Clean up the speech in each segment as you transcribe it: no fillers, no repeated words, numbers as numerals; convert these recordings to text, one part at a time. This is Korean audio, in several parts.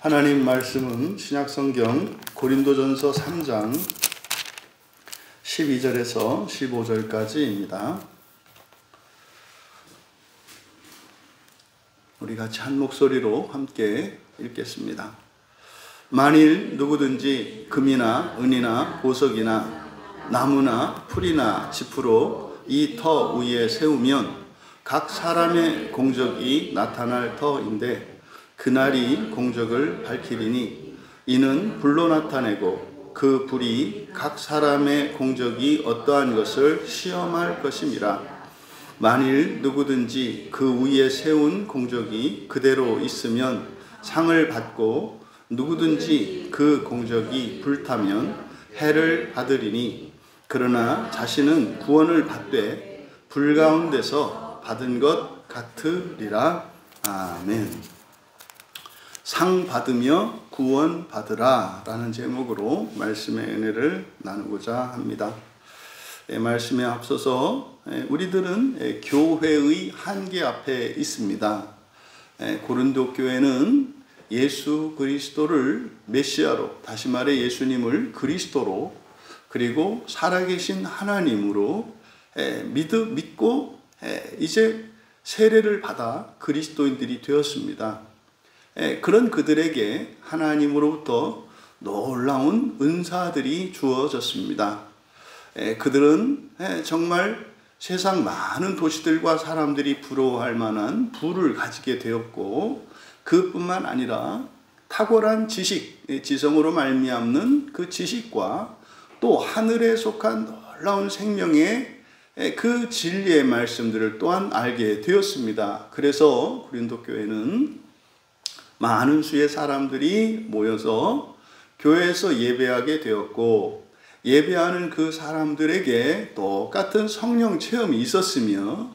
하나님 말씀은 신약성경 고린도전서 3장 12절에서 15절까지입니다. 우리 같이 한 목소리로 함께 읽겠습니다. 만일 누구든지 금이나 은이나 보석이나 나무나 풀이나 짚으로 이 터 위에 세우면 각 사람의 공적이 나타날 터인데 그날이 공적을 밝히리니 이는 불로 나타내고 그 불이 각 사람의 공적이 어떠한 것을 시험할 것임이라. 만일 누구든지 그 위에 세운 공적이 그대로 있으면 상을 받고 누구든지 그 공적이 불타면 해를 받으리니 그러나 자신은 구원을 받되 불 가운데서 받은 것 같으리라. 아멘. 상 받으며 구원 받으라 라는 제목으로 말씀의 은혜를 나누고자 합니다. 말씀에 앞서서 우리들은 교회의 한계 앞에 있습니다. 고린도 교회는 예수 그리스도를 메시아로, 다시 말해 예수님을 그리스도로, 그리고 살아계신 하나님으로 믿고 이제 세례를 받아 그리스도인들이 되었습니다. 그런 그들에게 하나님으로부터 놀라운 은사들이 주어졌습니다. 그들은 정말 세상 많은 도시들과 사람들이 부러워할 만한 부를 가지게 되었고, 그뿐만 아니라 탁월한 지식, 지성으로 말미암는 그 지식과 또 하늘에 속한 놀라운 생명의 그 진리의 말씀들을 또한 알게 되었습니다. 그래서 고린도 교회는 많은 수의 사람들이 모여서 교회에서 예배하게 되었고, 예배하는 그 사람들에게 똑같은 성령 체험이 있었으며,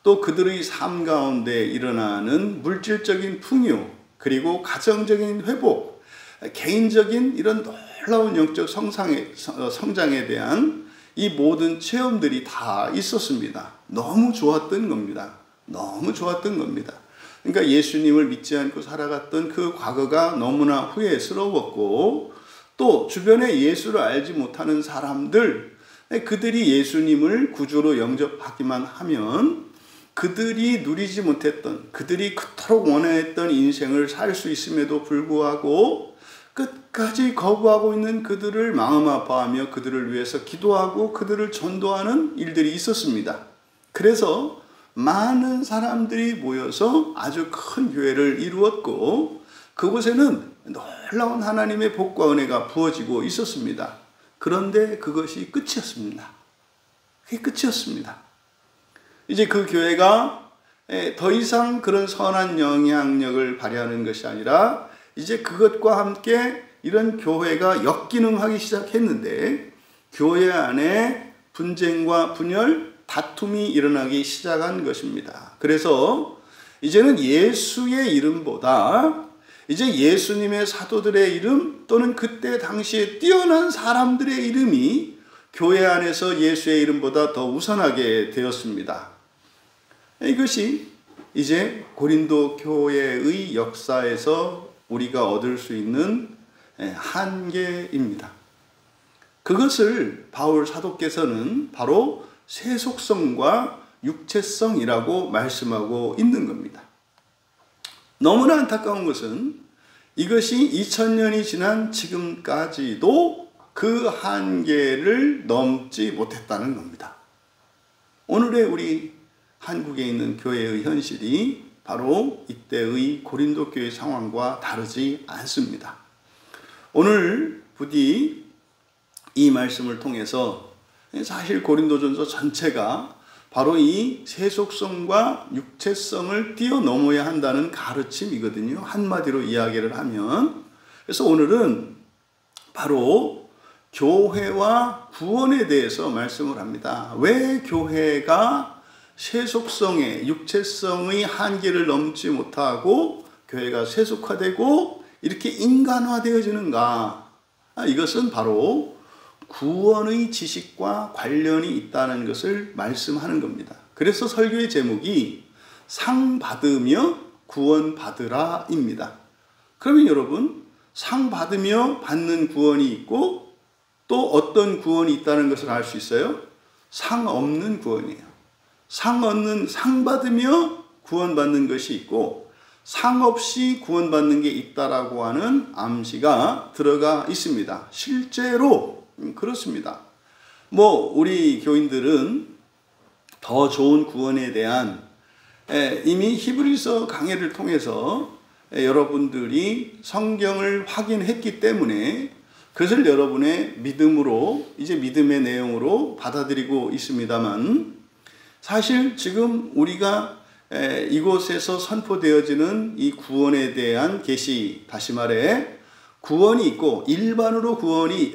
또 그들의 삶 가운데 일어나는 물질적인 풍요, 그리고 가정적인 회복, 개인적인 이런 놀라운 영적 성장에 대한 이 모든 체험들이 다 있었습니다. 너무 좋았던 겁니다. 너무 좋았던 겁니다. 그러니까 예수님을 믿지 않고 살아갔던 그 과거가 너무나 후회스러웠고, 또 주변에 예수를 알지 못하는 사람들, 그들이 예수님을 구주로 영접하기만 하면 그들이 누리지 못했던, 그들이 그토록 원했던 인생을 살 수 있음에도 불구하고 끝까지 거부하고 있는 그들을 마음 아파하며 그들을 위해서 기도하고 그들을 전도하는 일들이 있었습니다. 그래서 많은 사람들이 모여서 아주 큰 교회를 이루었고, 그곳에는 놀라운 하나님의 복과 은혜가 부어지고 있었습니다. 그런데 그것이 끝이었습니다. 그게 끝이었습니다. 이제 그 교회가 더 이상 그런 선한 영향력을 발휘하는 것이 아니라 이제 그것과 함께 이런 교회가 역기능하기 시작했는데, 교회 안에 분쟁과 분열, 다툼이 일어나기 시작한 것입니다. 그래서 이제는 예수의 이름보다 이제 예수님의 사도들의 이름, 또는 그때 당시에 뛰어난 사람들의 이름이 교회 안에서 예수의 이름보다 더 우선하게 되었습니다. 이것이 이제 고린도 교회의 역사에서 우리가 얻을 수 있는 한계입니다. 그것을 바울 사도께서는 바로 세속성과 육체성이라고 말씀하고 있는 겁니다. 너무나 안타까운 것은 이것이 2000년이 지난 지금까지도 그 한계를 넘지 못했다는 겁니다. 오늘의 우리 한국에 있는 교회의 현실이 바로 이때의 고린도 교회 상황과 다르지 않습니다. 오늘 부디 이 말씀을 통해서 사실 고린도전서 전체가 바로 이 세속성과 육체성을 뛰어넘어야 한다는 가르침이거든요. 한마디로 이야기를 하면. 그래서 오늘은 바로 교회와 구원에 대해서 말씀을 합니다. 왜 교회가 세속성의, 육체성의 한계를 넘지 못하고 교회가 세속화되고 이렇게 인간화되어지는가? 이것은 바로 구원의 지식과 관련이 있다는 것을 말씀하는 겁니다. 그래서 설교의 제목이 상 받으며 구원 받으라 입니다. 그러면 여러분, 상 받으며 받는 구원이 있고 또 어떤 구원이 있다는 것을 알 수 있어요? 상 없는 구원이에요. 상 받으며 구원받는 것이 있고 상 없이 구원받는 게 있다라고 하는 암시가 들어가 있습니다. 실제로 그렇습니다. 우리 교인들은 더 좋은 구원에 대한 이미 히브리서 강해를 통해서 여러분들이 성경을 확인했기 때문에 그것을 여러분의 믿음으로, 이제 믿음의 내용으로 받아들이고 있습니다만, 사실 지금 우리가 이곳에서 선포되어지는 이 구원에 대한 계시, 다시 말해 구원이 있고 일반으로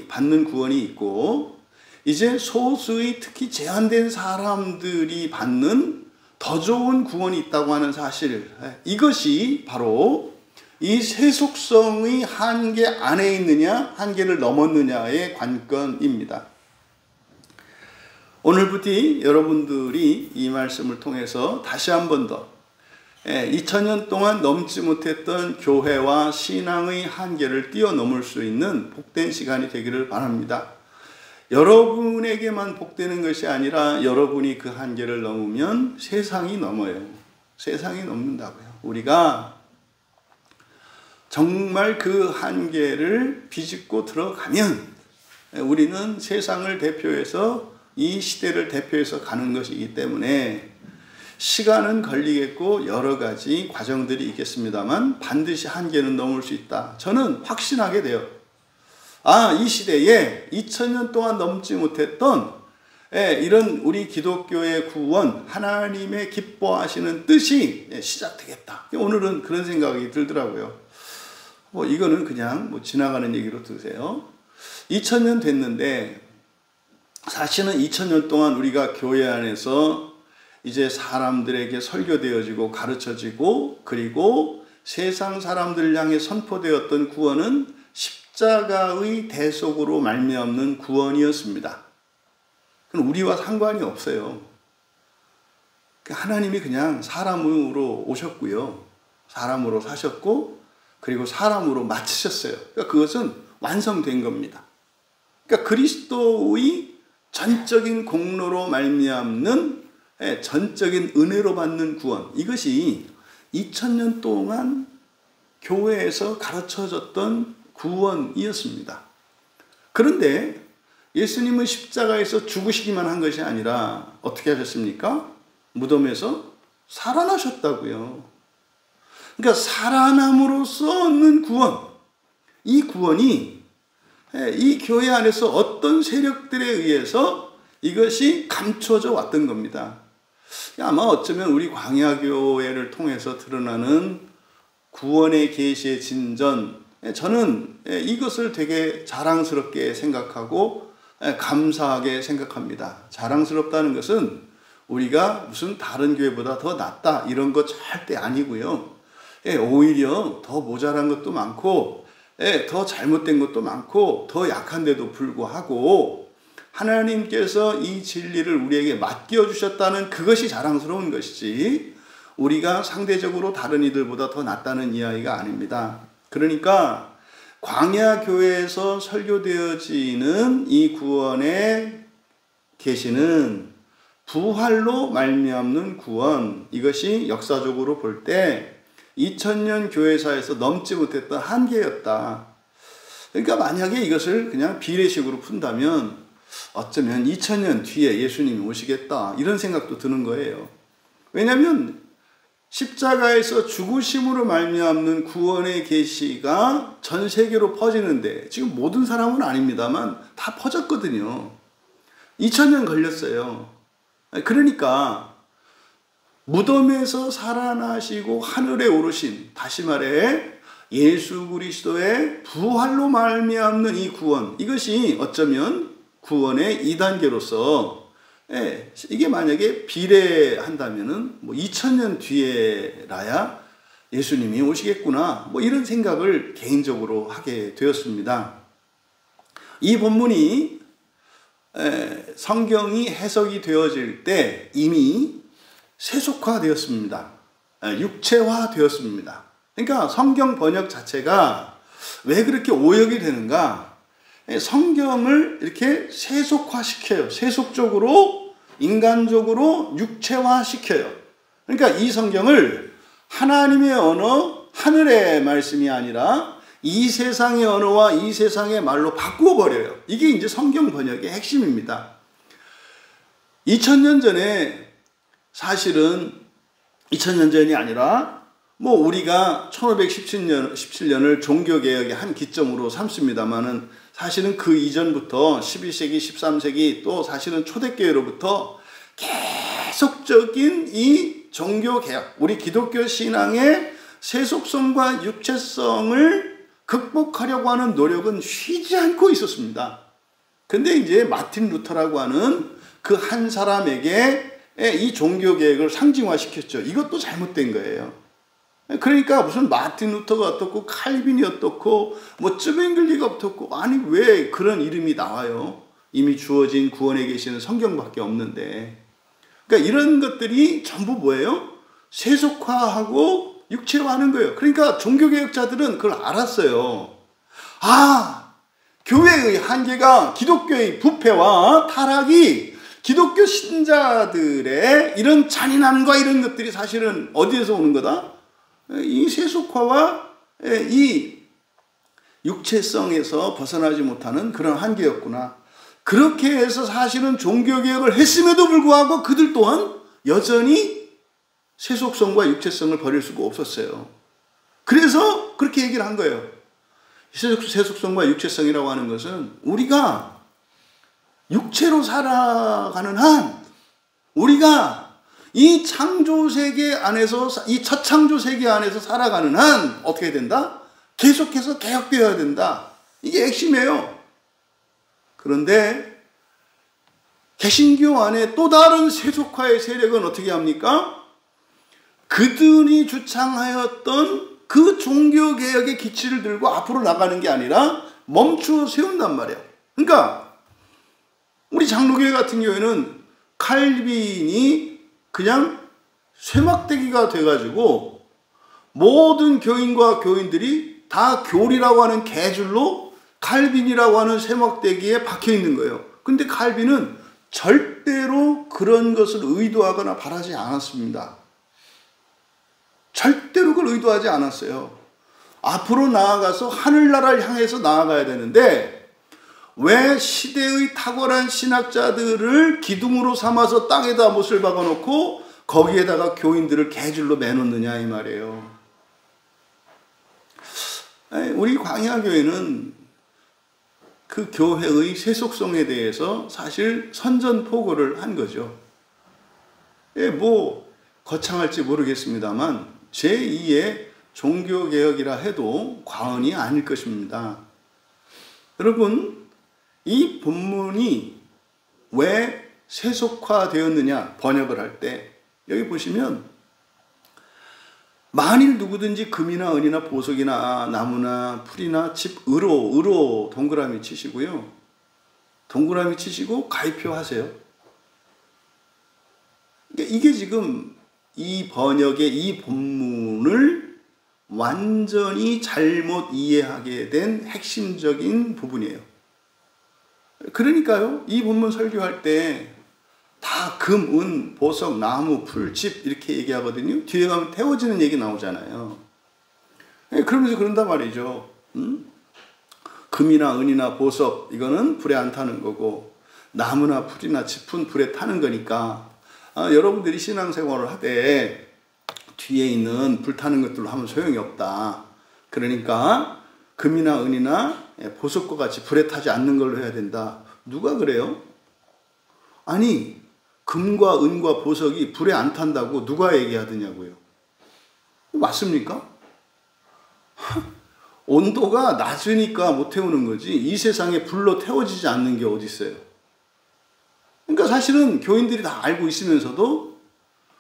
받는 구원이 있고 이제 소수의 특히 제한된 사람들이 받는 더 좋은 구원이 있다고 하는 사실, 이것이 바로 이 세속성의 한계 안에 있느냐 한계를 넘었느냐의 관건입니다. 오늘부터 여러분들이 이 말씀을 통해서 다시 한 번 더 2000년 동안 넘지 못했던 교회와 신앙의 한계를 뛰어넘을 수 있는 복된 시간이 되기를 바랍니다. 여러분에게만 복되는 것이 아니라 여러분이 그 한계를 넘으면 세상이 넘어요. 세상이 넘는다고요. 우리가 정말 그 한계를 비집고 들어가면 우리는 세상을 대표해서 이 시대를 대표해서 가는 것이기 때문에 시간은 걸리겠고 여러 가지 과정들이 있겠습니다만 반드시 한계는 넘을 수 있다. 저는 확신하게 돼요. 이 시대에 2000년 동안 넘지 못했던 이런 우리 기독교의 구원, 하나님의 기뻐하시는 뜻이 시작되겠다. 오늘은 그런 생각이 들더라고요. 이거는 그냥 지나가는 얘기로 드세요. 2000년 됐는데 사실은 2000년 동안 우리가 교회 안에서 이제 사람들에게 설교되어지고 가르쳐지고 그리고 세상 사람들을 향해 선포되었던 구원은 십자가의 대속으로 말미암는 구원이었습니다. 그건 우리와 상관이 없어요. 하나님이 그냥 사람으로 오셨고요. 사람으로 사셨고 그리고 사람으로 마치셨어요. 그것은 완성된 겁니다. 그리스도의 전적인 공로로 말미암는 전적인 은혜로 받는 구원, 이것이 2000년 동안 교회에서 가르쳐졌던 구원이었습니다. 그런데 예수님은 십자가에서 죽으시기만 한 것이 아니라 어떻게 하셨습니까? 무덤에서 살아나셨다고요. 그러니까 살아남으로써 얻는 구원, 이 구원이 이 교회 안에서 어떤 세력들에 의해서 이것이 감춰져 왔던 겁니다. 아마 어쩌면 우리 광야교회를 통해서 드러나는 구원의 계시의 진전, 저는 이것을 되게 자랑스럽게 생각하고 감사하게 생각합니다. 자랑스럽다는 것은 우리가 무슨 다른 교회보다 더 낫다 이런 거 절대 아니고요. 오히려 더 모자란 것도 많고 더 잘못된 것도 많고 더 약한데도 불구하고 하나님께서 이 진리를 우리에게 맡겨주셨다는 그것이 자랑스러운 것이지 우리가 상대적으로 다른 이들보다 더 낫다는 이야기가 아닙니다. 그러니까 광야교회에서 설교되어지는 이 구원의 계시는 부활로 말미암는 구원, 이것이 역사적으로 볼 때 2000년 교회사에서 넘지 못했던 한계였다. 그러니까 만약에 이것을 그냥 비례식으로 푼다면 어쩌면 2000년 뒤에 예수님이 오시겠다 이런 생각도 드는 거예요. 왜냐하면 십자가에서 죽으심으로 말미암는 구원의 계시가 전 세계로 퍼지는데 지금 모든 사람은 아닙니다만 다 퍼졌거든요. 2000년 걸렸어요. 그러니까 무덤에서 살아나시고 하늘에 오르신, 다시 말해 예수 그리스도의 부활로 말미암는 이 구원, 이것이 어쩌면 구원의 2단계로서 이게 만약에 비례한다면은 2000년 뒤에라야 예수님이 오시겠구나 이런 생각을 개인적으로 하게 되었습니다. 이 본문이 성경이 해석이 되어질 때 이미 세속화되었습니다. 육체화되었습니다. 그러니까 성경 번역 자체가 왜 그렇게 오역이 되는가? 성경을 이렇게 세속화시켜요. 세속적으로, 인간적으로 육체화시켜요. 그러니까 이 성경을 하나님의 언어, 하늘의 말씀이 아니라 이 세상의 언어와 이 세상의 말로 바꾸어 버려요. 이게 이제 성경 번역의 핵심입니다. 2000년 전에 사실은 2000년 전이 아니라 뭐 우리가 1517년을 종교개혁의 한 기점으로 삼습니다만은 사실은 그 이전부터 12세기, 13세기 또 사실은 초대교회로부터 계속적인 이 종교개혁, 우리 기독교 신앙의 세속성과 육체성을 극복하려고 하는 노력은 쉬지 않고 있었습니다. 근데 이제 마틴 루터라고 하는 그 한 사람에게 이 종교개혁을 상징화시켰죠. 이것도 잘못된 거예요. 그러니까 무슨 마틴 루터가 어떻고 칼빈이 어떻고 뭐 쯔뱅글리가 어떻고, 아니 왜 그런 이름이 나와요? 이미 주어진 구원에 계시는 성경밖에 없는데. 그러니까 이런 것들이 전부 뭐예요? 세속화하고 육체화하는 거예요. 그러니까 종교개혁자들은 그걸 알았어요. 아, 교회의 한계가 기독교의 부패와 타락이 기독교 신자들의 이런 잔인함과 이런 것들이 사실은 어디에서 오는 거다? 이 세속화와 이 육체성에서 벗어나지 못하는 그런 한계였구나. 그렇게 해서 사실은 종교개혁을 했음에도 불구하고 그들 또한 여전히 세속성과 육체성을 버릴 수가 없었어요. 그래서 그렇게 얘기를 한 거예요. 세속성과 육체성이라고 하는 것은 우리가 육체로 살아가는 한, 우리가 이 창조 세계 안에서, 이 첫 창조 세계 안에서 살아가는 한 어떻게 된다? 계속해서 개혁되어야 된다. 이게 핵심이에요. 그런데 개신교 안에 또 다른 세속화의 세력은 어떻게 합니까? 그들이 주창하였던 그 종교개혁의 기치를 들고 앞으로 나가는 게 아니라 멈추어 세운단 말이에요. 그러니까 우리 장로교회 같은 경우에는 칼빈이 그냥 쇠막대기가 돼가지고 모든 교인과 교인들이 다 교리라고 하는 개줄로 칼빈이라고 하는 쇠막대기에 박혀 있는 거예요. 근데 칼빈은 절대로 그런 것을 의도하거나 바라지 않았습니다. 절대로 그걸 의도하지 않았어요. 앞으로 나아가서 하늘나라를 향해서 나아가야 되는데 왜 시대의 탁월한 신학자들을 기둥으로 삼아서 땅에다 못을 박아놓고 거기에다가 교인들을 개줄로 매놓느냐 이 말이에요. 우리 광야교회는 그 교회의 세속성에 대해서 사실 선전포고를 한 거죠. 뭐 거창할지 모르겠습니다만 제2의 종교개혁이라 해도 과언이 아닐 것입니다. 여러분, 이 본문이 왜 세속화되었느냐 번역을 할 때 여기 보시면 만일 누구든지 금이나 은이나 보석이나 나무나 풀이나 집, 으로 동그라미 치시고요. 동그라미 치시고 가입표 하세요. 이게 지금 이 번역의 이 본문을 완전히 잘못 이해하게 된 핵심적인 부분이에요. 그러니까요, 이 본문 설교할 때 다 금, 은, 보석, 나무, 풀, 집 이렇게 얘기하거든요. 뒤에 가면 태워지는 얘기 나오잖아요. 그러면서 그런단 말이죠. 금이나 은이나 보석 이거는 불에 안 타는 거고 나무나 풀이나 짚은 불에 타는 거니까 여러분들이 신앙생활을 하되 뒤에 있는 불 타는 것들로 하면 소용이 없다. 그러니까 금이나 은이나 보석과 같이 불에 타지 않는 걸로 해야 된다. 누가 그래요? 아니, 금과 은과 보석이 불에 안 탄다고 누가 얘기하더냐고요. 맞습니까? 온도가 낮으니까 못 태우는 거지 이 세상에 불로 태워지지 않는 게 어디 있어요. 그러니까 사실은 교인들이 다 알고 있으면서도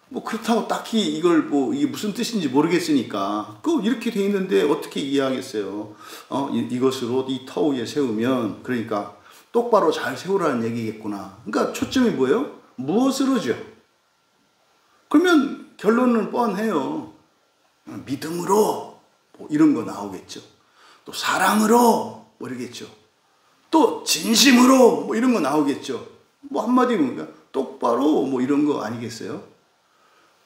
뭐 그렇다고 딱히 이걸 뭐 이게 무슨 뜻인지 모르겠으니까 그 이렇게 돼 있는데 어떻게 이해하겠어요. 이것으로 이 터 위에 세우면 그러니까 똑바로 잘 세우라는 얘기겠구나. 그러니까 초점이 뭐예요? 무엇으로죠? 그러면 결론은 뻔해요. 믿음으로 뭐 이런 거 나오겠죠. 또 사랑으로 뭐 이러겠죠. 또 진심으로 뭐 이런 거 나오겠죠. 뭐 한마디로 뭔가 똑바로 뭐 이런 거 아니겠어요?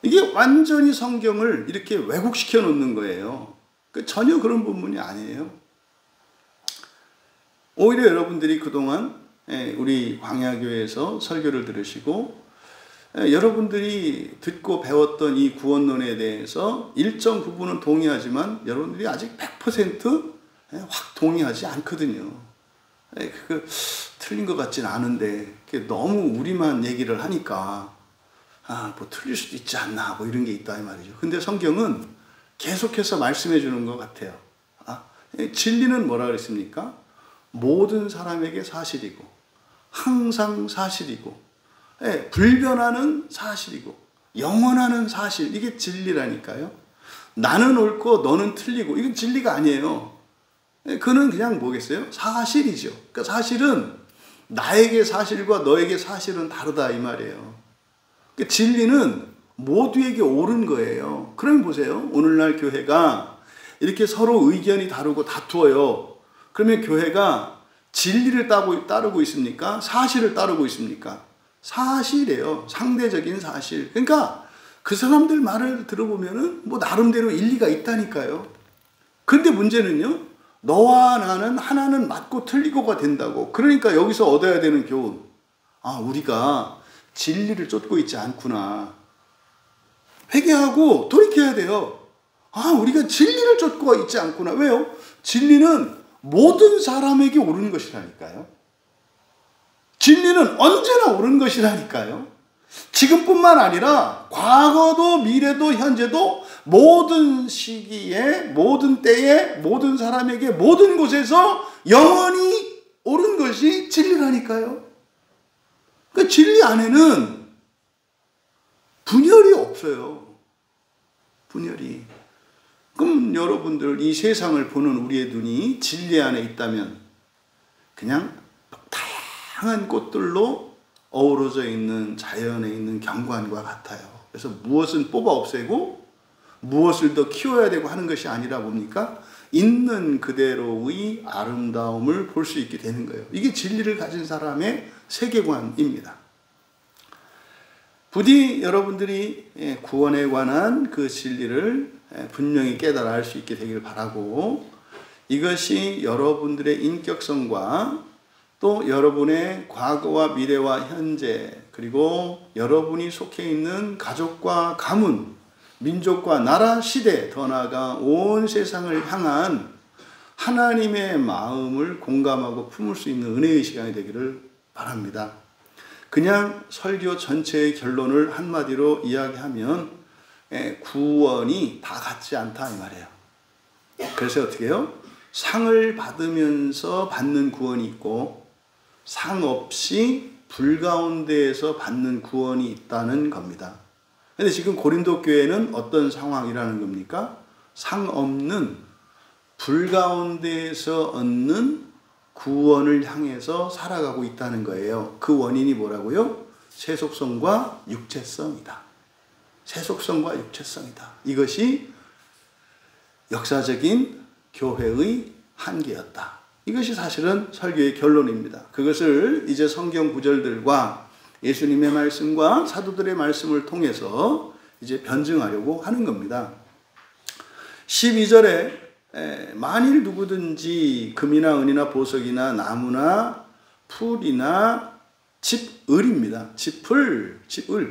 이게 완전히 성경을 이렇게 왜곡시켜 놓는 거예요. 전혀 그런 부분이 아니에요. 오히려 여러분들이 그동안 우리 광야교회에서 설교를 들으시고 여러분들이 듣고 배웠던 이 구원론에 대해서 일정 부분은 동의하지만 여러분들이 아직 100% 동의하지 않거든요. 그 틀린 것 같진 않은데 너무 우리만 얘기를 하니까 뭐 틀릴 수도 있지 않나 뭐 이런 게 있다 이 말이죠. 근데 성경은 계속해서 말씀해 주는 것 같아요. 진리는 뭐라 그랬습니까? 모든 사람에게 사실이고 항상 사실이고 불변하는 사실이고 영원하는 사실, 이게 진리라니까요. 나는 옳고 너는 틀리고 이건 진리가 아니에요. 그는 그냥 뭐겠어요? 사실이죠. 그러니까 사실은 나에게 사실과 너에게 사실은 다르다 이 말이에요. 그러니까 진리는 모두에게 옳은 거예요. 그럼 보세요. 오늘날 교회가 이렇게 서로 의견이 다르고 다투어요. 그러면 교회가 진리를 따르고 있습니까? 사실을 따르고 있습니까? 사실이에요. 상대적인 사실. 그러니까 그 사람들 말을 들어보면은 뭐 나름대로 일리가 있다니까요. 그런데 문제는요. 너와 나는 하나는 맞고 틀리고가 된다고. 그러니까 여기서 얻어야 되는 교훈. 우리가 진리를 쫓고 있지 않구나. 회개하고 돌이켜야 돼요. 우리가 진리를 쫓고 있지 않구나. 왜요? 진리는 모든 사람에게 옳은 것이라니까요. 진리는 언제나 옳은 것이라니까요. 지금뿐만 아니라 과거도 미래도 현재도 모든 시기에 모든 때에 모든 사람에게 모든 곳에서 영원히 옳은 것이 진리라니까요. 그러니까 진리 안에는 분열이 없어요. 분열이. 그럼 여러분들 이 세상을 보는 우리의 눈이 진리 안에 있다면 그냥 다양한 꽃들로 어우러져 있는 자연에 있는 경관과 같아요. 그래서 무엇은 뽑아 없애고 무엇을 더 키워야 되고 하는 것이 아니라 뭡니까? 있는 그대로의 아름다움을 볼 수 있게 되는 거예요. 이게 진리를 가진 사람의 세계관입니다. 부디 여러분들이 구원에 관한 그 진리를 분명히 깨달아 알 수 있게 되길 바라고, 이것이 여러분들의 인격성과 또 여러분의 과거와 미래와 현재, 그리고 여러분이 속해 있는 가족과 가문, 민족과 나라, 시대, 더 나아가 온 세상을 향한 하나님의 마음을 공감하고 품을 수 있는 은혜의 시간이 되기를 바랍니다. 그냥 설교 전체의 결론을 한마디로 이야기하면 구원이 다 같지 않다 이 말이에요. 그래서 어떻게 해요? 상을 받으면서 받는 구원이 있고 상 없이 불 가운데에서 받는 구원이 있다는 겁니다. 근데 지금 고린도 교회는 어떤 상황이라는 겁니까? 상 없는 불 가운데에서 얻는 구원을 향해서 살아가고 있다는 거예요. 그 원인이 뭐라고요? 세속성과 육체성이다. 세속성과 육체성이다. 이것이 역사적인 교회의 한계였다. 이것이 사실은 설교의 결론입니다. 그것을 이제 성경 구절들과 예수님의 말씀과 사도들의 말씀을 통해서 이제 변증하려고 하는 겁니다. 12절에 만일 누구든지 금이나 은이나 보석이나 나무나 풀이나 집을입니다. 집을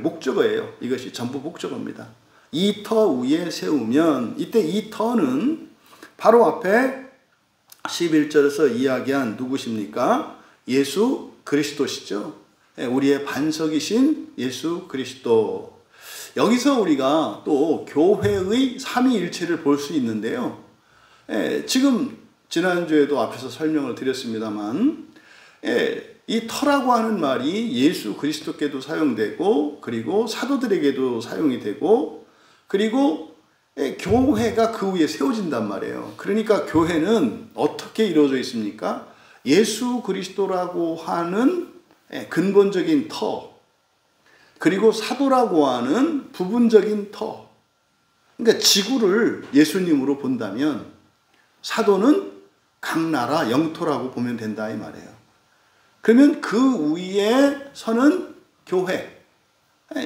목적어예요. 이것이 전부 목적어입니다. 이 터 위에 세우면, 이때 이 터는 바로 앞에 11절에서 이야기한 누구십니까? 예수 그리스도시죠. 우리의 반석이신 예수 그리스도. 여기서 우리가 또 교회의 삼위일체를 볼 수 있는데요. 지금 지난주에도 앞에서 설명을 드렸습니다만 이 터라고 하는 말이 예수 그리스도께도 사용되고 그리고 사도들에게도 사용이 되고 그리고 교회가 그 위에 세워진단 말이에요. 그러니까 교회는 어떻게 이루어져 있습니까? 예수 그리스도라고 하는 근본적인 터, 그리고 사도라고 하는 부분적인 터. 그러니까 지구를 예수님으로 본다면 사도는 각 나라 영토라고 보면 된다 이 말이에요. 그러면 그 위에 서는 교회.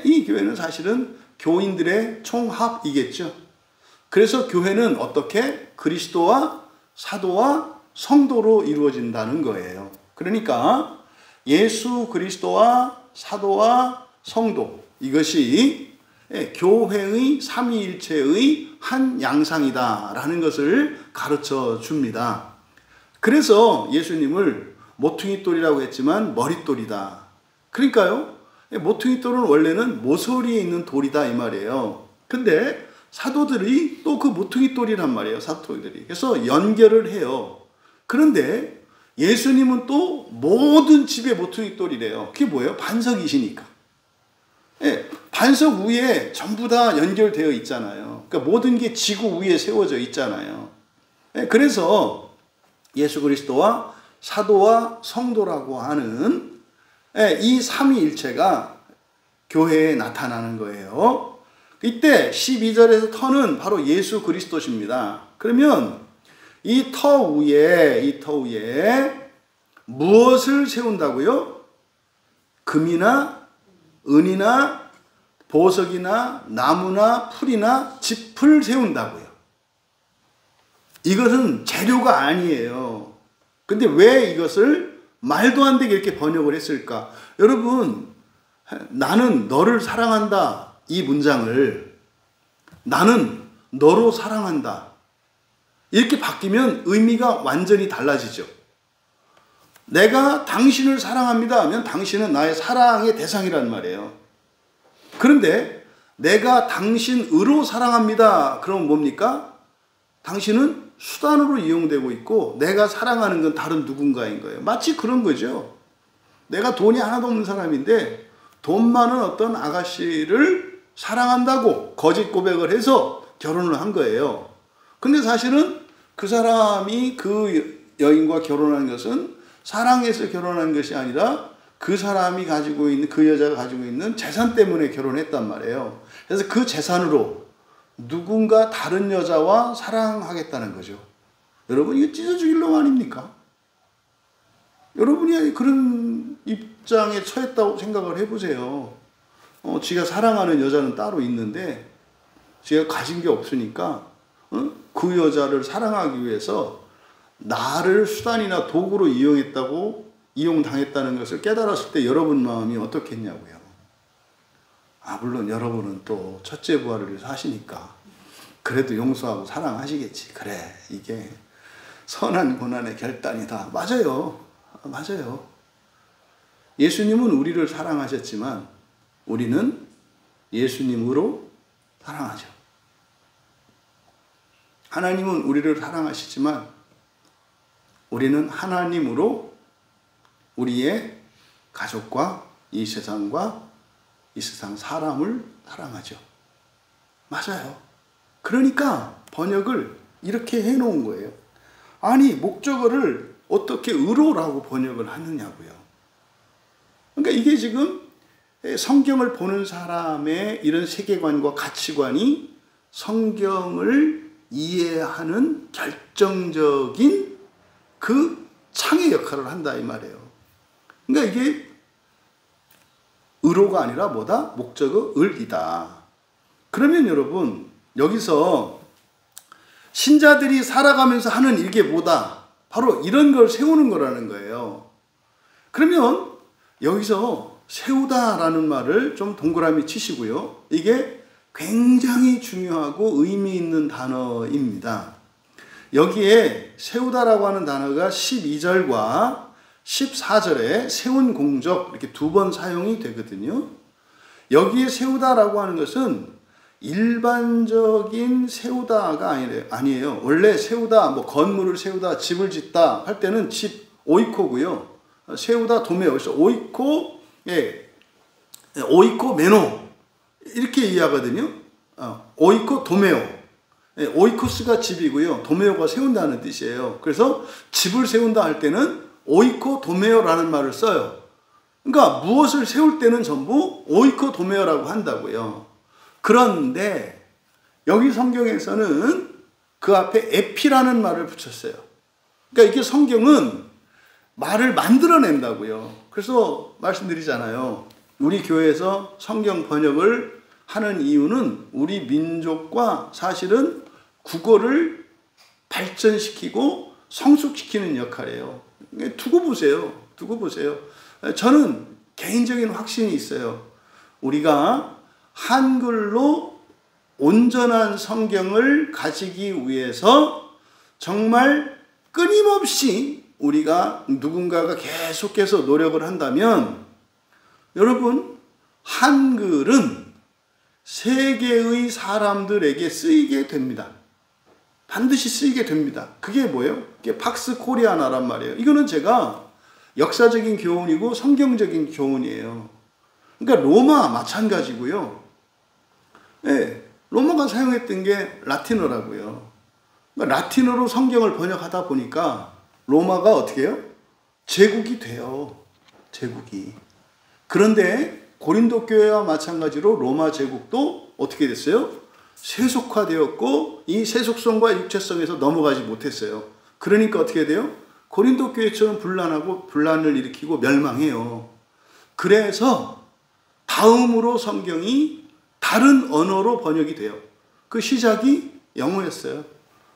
이 교회는 사실은 교인들의 총합이겠죠. 그래서 교회는 어떻게? 그리스도와 사도와 성도로 이루어진다는 거예요. 그러니까 예수 그리스도와 사도와 성도, 이것이 교회의 삼위일체의 한 양상이다라는 것을 가르쳐 줍니다. 그래서 예수님을 모퉁이돌이라고 했지만 머릿돌이다. 그러니까요, 모퉁이돌은 원래는 모서리에 있는 돌이다 이 말이에요. 근데 사도들이 또 그 모퉁이돌이란 말이에요. 사도들이. 그래서 연결을 해요. 그런데 예수님은 또 모든 집의 모퉁이돌이래요. 그게 뭐예요? 반석이시니까. 반석 위에 전부 다 연결되어 있잖아요. 그러니까 모든 게 지구 위에 세워져 있잖아요. 그래서 예수 그리스도와 사도와 성도라고 하는 이 삼위일체가 교회에 나타나는 거예요. 이때 12절에서 터는 바로 예수 그리스도십니다. 그러면 이 터 위에 무엇을 세운다고요? 금이나 은이나 보석이나 나무나 풀이나 짚을 세운다고요. 이것은 재료가 아니에요. 근데 왜 이것을 말도 안 되게 이렇게 번역을 했을까? 여러분, 나는 너를 사랑한다. 이 문장을 나는 너로 사랑한다. 이렇게 바뀌면 의미가 완전히 달라지죠. 내가 당신을 사랑합니다 하면 당신은 나의 사랑의 대상이란 말이에요. 그런데 내가 당신으로 사랑합니다. 그럼 뭡니까? 당신은 수단으로 이용되고 있고 내가 사랑하는 건 다른 누군가인 거예요. 마치 그런 거죠. 내가 돈이 하나도 없는 사람인데 돈 많은 어떤 아가씨를 사랑한다고 거짓 고백을 해서 결혼을 한 거예요. 근데 사실은 그 사람이 그 여인과 결혼한 것은 사랑해서 결혼한 것이 아니라 그 사람이 가지고 있는, 그 여자가 가지고 있는 재산 때문에 결혼했단 말이에요. 그래서 그 재산으로 누군가 다른 여자와 사랑하겠다는 거죠. 여러분, 이거 찢어 죽일 놈 아닙니까? 여러분이 그런 입장에 처했다고 생각을 해보세요. 지가 사랑하는 여자는 따로 있는데 지가 가진 게 없으니까 그 여자를 사랑하기 위해서 나를 수단이나 도구로 이용당했다는 것을 깨달았을 때 여러분 마음이 어떻겠냐고요. 물론 여러분은 또 첫째 부활을 위해서 하시니까 그래도 용서하고 사랑하시겠지. 그래, 이게 선한 고난의 결단이다. 맞아요. 맞아요. 예수님은 우리를 사랑하셨지만 우리는 예수님으로 사랑하죠. 하나님은 우리를 사랑하시지만 우리는 하나님으로 우리의 가족과 이 세상과 이 세상 사람을 사랑하죠. 맞아요. 그러니까 번역을 이렇게 해놓은 거예요. 아니, 목적어를 어떻게 의로라고 번역을 하느냐고요. 그러니까 이게 지금 성경을 보는 사람의 이런 세계관과 가치관이 성경을 이해하는 결정적인 그 창의 역할을 한다 이 말이에요. 그러니까 이게 의로가 아니라 뭐다? 목적어 을이다. 그러면 여러분, 여기서 신자들이 살아가면서 하는 이게 뭐다? 바로 이런 걸 세우는 거라는 거예요. 그러면 여기서 세우다라는 말을 좀 동그라미 치시고요. 이게 굉장히 중요하고 의미 있는 단어입니다. 여기에 세우다라고 하는 단어가 12절과 14절에 세운 공적 이렇게 두 번 사용이 되거든요. 여기에 세우다라고 하는 것은 일반적인 세우다가 아니에요. 원래 세우다, 뭐 건물을 세우다, 집을 짓다 할 때는 집 오이코고요. 세우다 도메오. 그래서 오이코, 오이코 메노 이렇게 이해하거든요. 오이코 도메오. 오이코스가 집이고요. 도메오가 세운다는 뜻이에요. 그래서 집을 세운다 할 때는 오이코 도메오라는 말을 써요. 그러니까 무엇을 세울 때는 전부 오이코 도메오라고 한다고요. 그런데 여기 성경에서는 그 앞에 에피라는 말을 붙였어요. 그러니까 이게 성경은 말을 만들어낸다고요. 그래서 말씀드리잖아요. 우리 교회에서 성경 번역을 하는 이유는 우리 민족과 사실은 국어를 발전시키고 성숙시키는 역할이에요. 두고 보세요. 두고 보세요. 저는 개인적인 확신이 있어요. 우리가 한글로 온전한 성경을 가지기 위해서 정말 끊임없이 우리가 누군가가 계속해서 노력을 한다면 여러분, 한글은 세계의 사람들에게 쓰이게 됩니다. 반드시 쓰이게 됩니다. 그게 뭐예요? 그게 팍스 코리아나란 말이에요. 이거는 제가 역사적인 교훈이고 성경적인 교훈이에요. 그러니까 로마 마찬가지고요. 네, 로마가 사용했던 게 라틴어라고요. 그러니까 라틴어로 성경을 번역하다 보니까 로마가 어떻게 해요? 제국이 돼요. 제국이. 그런데 고린도 교회와 마찬가지로 로마 제국도 어떻게 됐어요? 세속화되었고 이 세속성과 육체성에서 넘어가지 못했어요. 그러니까 어떻게 돼요? 고린도 교회처럼 분란하고 분란을 일으키고 멸망해요. 그래서 다음으로 성경이 다른 언어로 번역이 돼요. 그 시작이 영어였어요.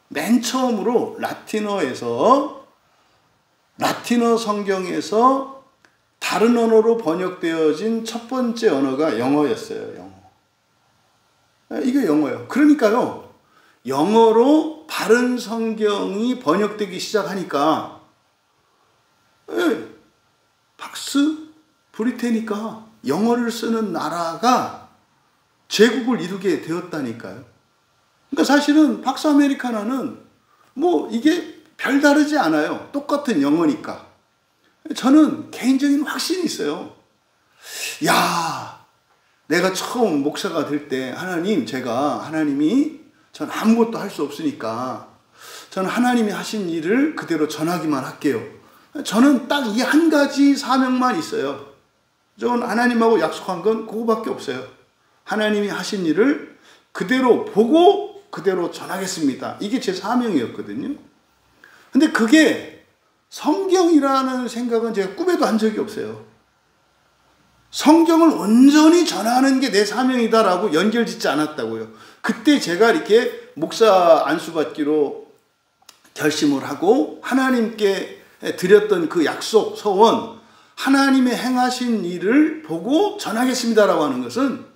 맨 처음으로 라틴어 성경에서 다른 언어로 번역되어진 첫 번째 언어가 영어였어요. 영어. 이게 영어예요. 그러니까요. 영어로 바른 성경이 번역되기 시작하니까 박스 브리테니까 영어를 쓰는 나라가 제국을 이루게 되었다니까요. 그러니까 사실은 박스 아메리카나는 뭐 이게 별다르지 않아요. 똑같은 영어니까. 저는 개인적인 확신이 있어요. 야, 내가 처음 목사가 될 때 하나님이 전 아무것도 할 수 없으니까 저는 하나님이 하신 일을 그대로 전하기만 할게요. 저는 딱 이 한 가지 사명만 있어요. 저는 하나님하고 약속한 건 그거밖에 없어요. 하나님이 하신 일을 그대로 보고 그대로 전하겠습니다. 이게 제 사명이었거든요. 근데 그게 성경이라는 생각은 제가 꿈에도 한 적이 없어요. 성경을 온전히 전하는 게 내 사명이다라고 연결짓지 않았다고요. 그때 제가 이렇게 목사 안수받기로 결심을 하고 하나님께 드렸던 그 약속, 서원, 하나님의 행하신 일을 보고 전하겠습니다라고 하는 것은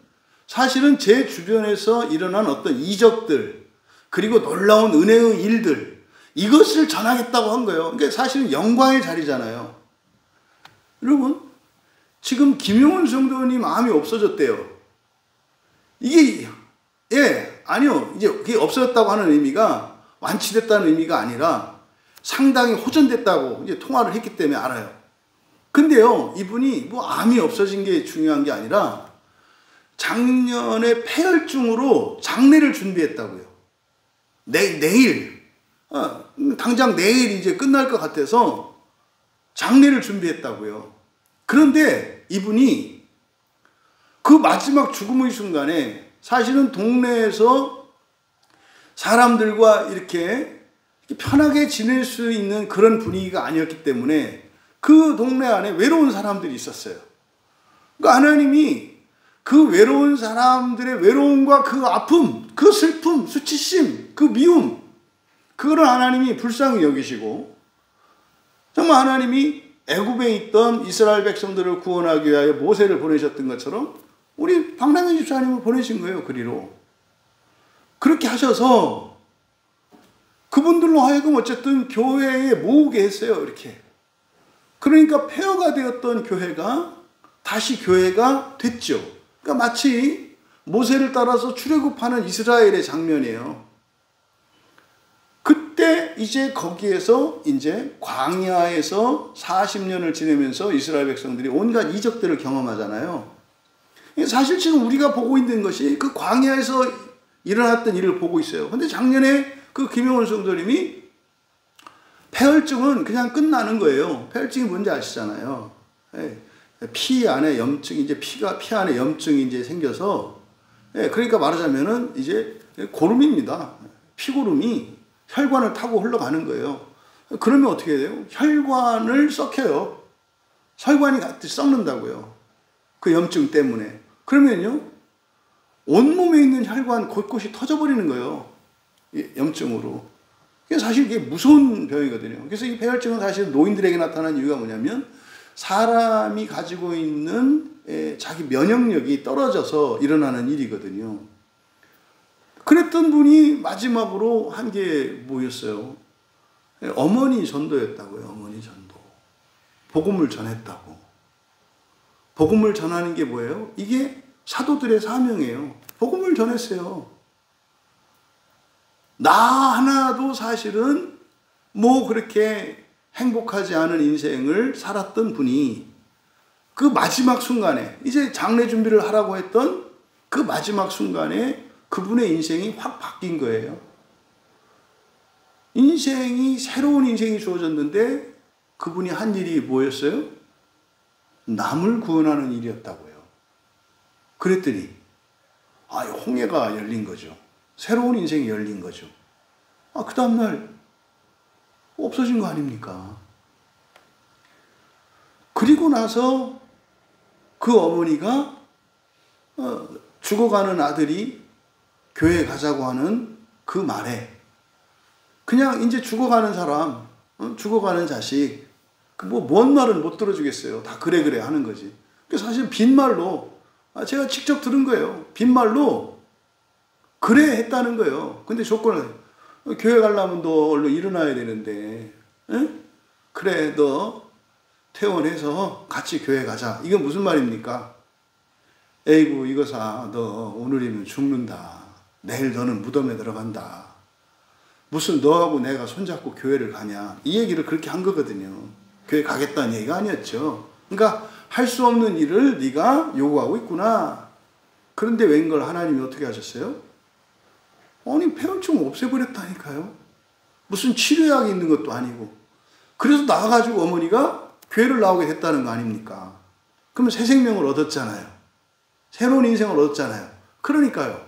사실은 제 주변에서 일어난 어떤 이적들, 그리고 놀라운 은혜의 일들, 이것을 전하겠다고 한 거예요. 그러니까 사실은 영광의 자리잖아요. 여러분, 지금 김용훈 성도님 마음이 없어졌대요. 이게, 아니요. 이제 그게 없어졌다고 하는 의미가 완치됐다는 의미가 아니라 상당히 호전됐다고 이제 통화를 했기 때문에 알아요. 근데요, 이분이 뭐 암이 없어진 게 중요한 게 아니라 작년에 폐혈증으로 장례를 준비했다고요. 내일, 당장 내일 이제 끝날 것 같아서 장례를 준비했다고요. 그런데 이분이 그 마지막 죽음의 순간에 사실은 동네에서 사람들과 이렇게 편하게 지낼 수 있는 그런 분위기가 아니었기 때문에 그 동네 안에 외로운 사람들이 있었어요. 그러니까 하나님이 그 외로운 사람들의 외로움과 그 아픔, 그 슬픔, 수치심, 그 미움, 그거를 하나님이 불쌍히 여기시고 정말 하나님이 애굽에 있던 이스라엘 백성들을 구원하기 위하여 모세를 보내셨던 것처럼 우리 박남현 집사님을 보내신 거예요. 그리로. 그렇게 하셔서 그분들로 하여금 어쨌든 교회에 모으게 했어요. 이렇게. 그러니까 폐허가 되었던 교회가 다시 교회가 됐죠. 그러니까 마치 모세를 따라서 출애굽하는 이스라엘의 장면이에요. 그때 이제 거기에서 이제 광야에서 40년을 지내면서 이스라엘 백성들이 온갖 이적들을 경험하잖아요. 사실 지금 우리가 보고 있는 것이 그 광야에서 일어났던 일을 보고 있어요. 근데 작년에 그 김용훈 성도님이 폐혈증은 그냥 끝나는 거예요. 폐혈증이 뭔지 아시잖아요. 피 안에 염증이 이제 피 안에 염증이 이제 생겨서 그러니까 말하자면은 이제 고름입니다. 피고름이 혈관을 타고 흘러가는 거예요. 그러면 어떻게 돼요? 혈관을 썩혀요. 혈관이 같이 썩는다고요. 그 염증 때문에. 그러면요, 온몸에 있는 혈관 곳곳이 터져버리는 거예요. 염증으로. 사실 이게 무서운 병이거든요. 그래서 이 폐혈증은 사실 노인들에게 나타나는 이유가 뭐냐면 사람이 가지고 있는 자기 면역력이 떨어져서 일어나는 일이거든요. 그랬던 분이 마지막으로 한 게 뭐였어요? 어머니 전도였다고요. 어머니 전도. 복음을 전했다고. 복음을 전하는 게 뭐예요? 이게 사도들의 사명이에요. 복음을 전했어요. 나 하나도 사실은 뭐 그렇게 행복하지 않은 인생을 살았던 분이 그 마지막 순간에 이제 장례 준비를 하라고 했던 그 마지막 순간에 그분의 인생이 확 바뀐 거예요. 인생이 새로운 인생이 주어졌는데 그분이 한 일이 뭐였어요? 남을 구원하는 일이었다고요. 그랬더니 홍해가 열린 거죠. 새로운 인생이 열린 거죠. 그 다음날 없어진 거 아닙니까? 그리고 나서 그 어머니가 죽어가는 아들이 교회 가자고 하는 그 말에 그냥 이제 죽어가는 사람, 죽어가는 자식, 뭔 말은 못 들어주겠어요. 다 그래 하는 거지. 사실 빈말로, 제가 직접 들은 거예요. 빈말로 그래 했다는 거예요. 근데 조건을, 교회 가려면 너 얼른 일어나야 되는데, 응? 그래, 너 퇴원해서 같이 교회 가자. 이건 무슨 말입니까? 에이구, 이거사, 너 오늘이면 죽는다. 내일 너는 무덤에 들어간다. 무슨 너하고 내가 손잡고 교회를 가냐. 이 얘기를 그렇게 한 거거든요. 교회 가겠다는 얘기가 아니었죠. 그러니까 할 수 없는 일을 네가 요구하고 있구나. 그런데 웬걸 하나님이 어떻게 하셨어요? 아니, 폐혈증을 없애버렸다니까요. 무슨 치료약이 있는 것도 아니고. 그래서 나와가지고 어머니가 교회를 나오게 됐다는 거 아닙니까? 그러면 새 생명을 얻었잖아요. 새로운 인생을 얻었잖아요. 그러니까요.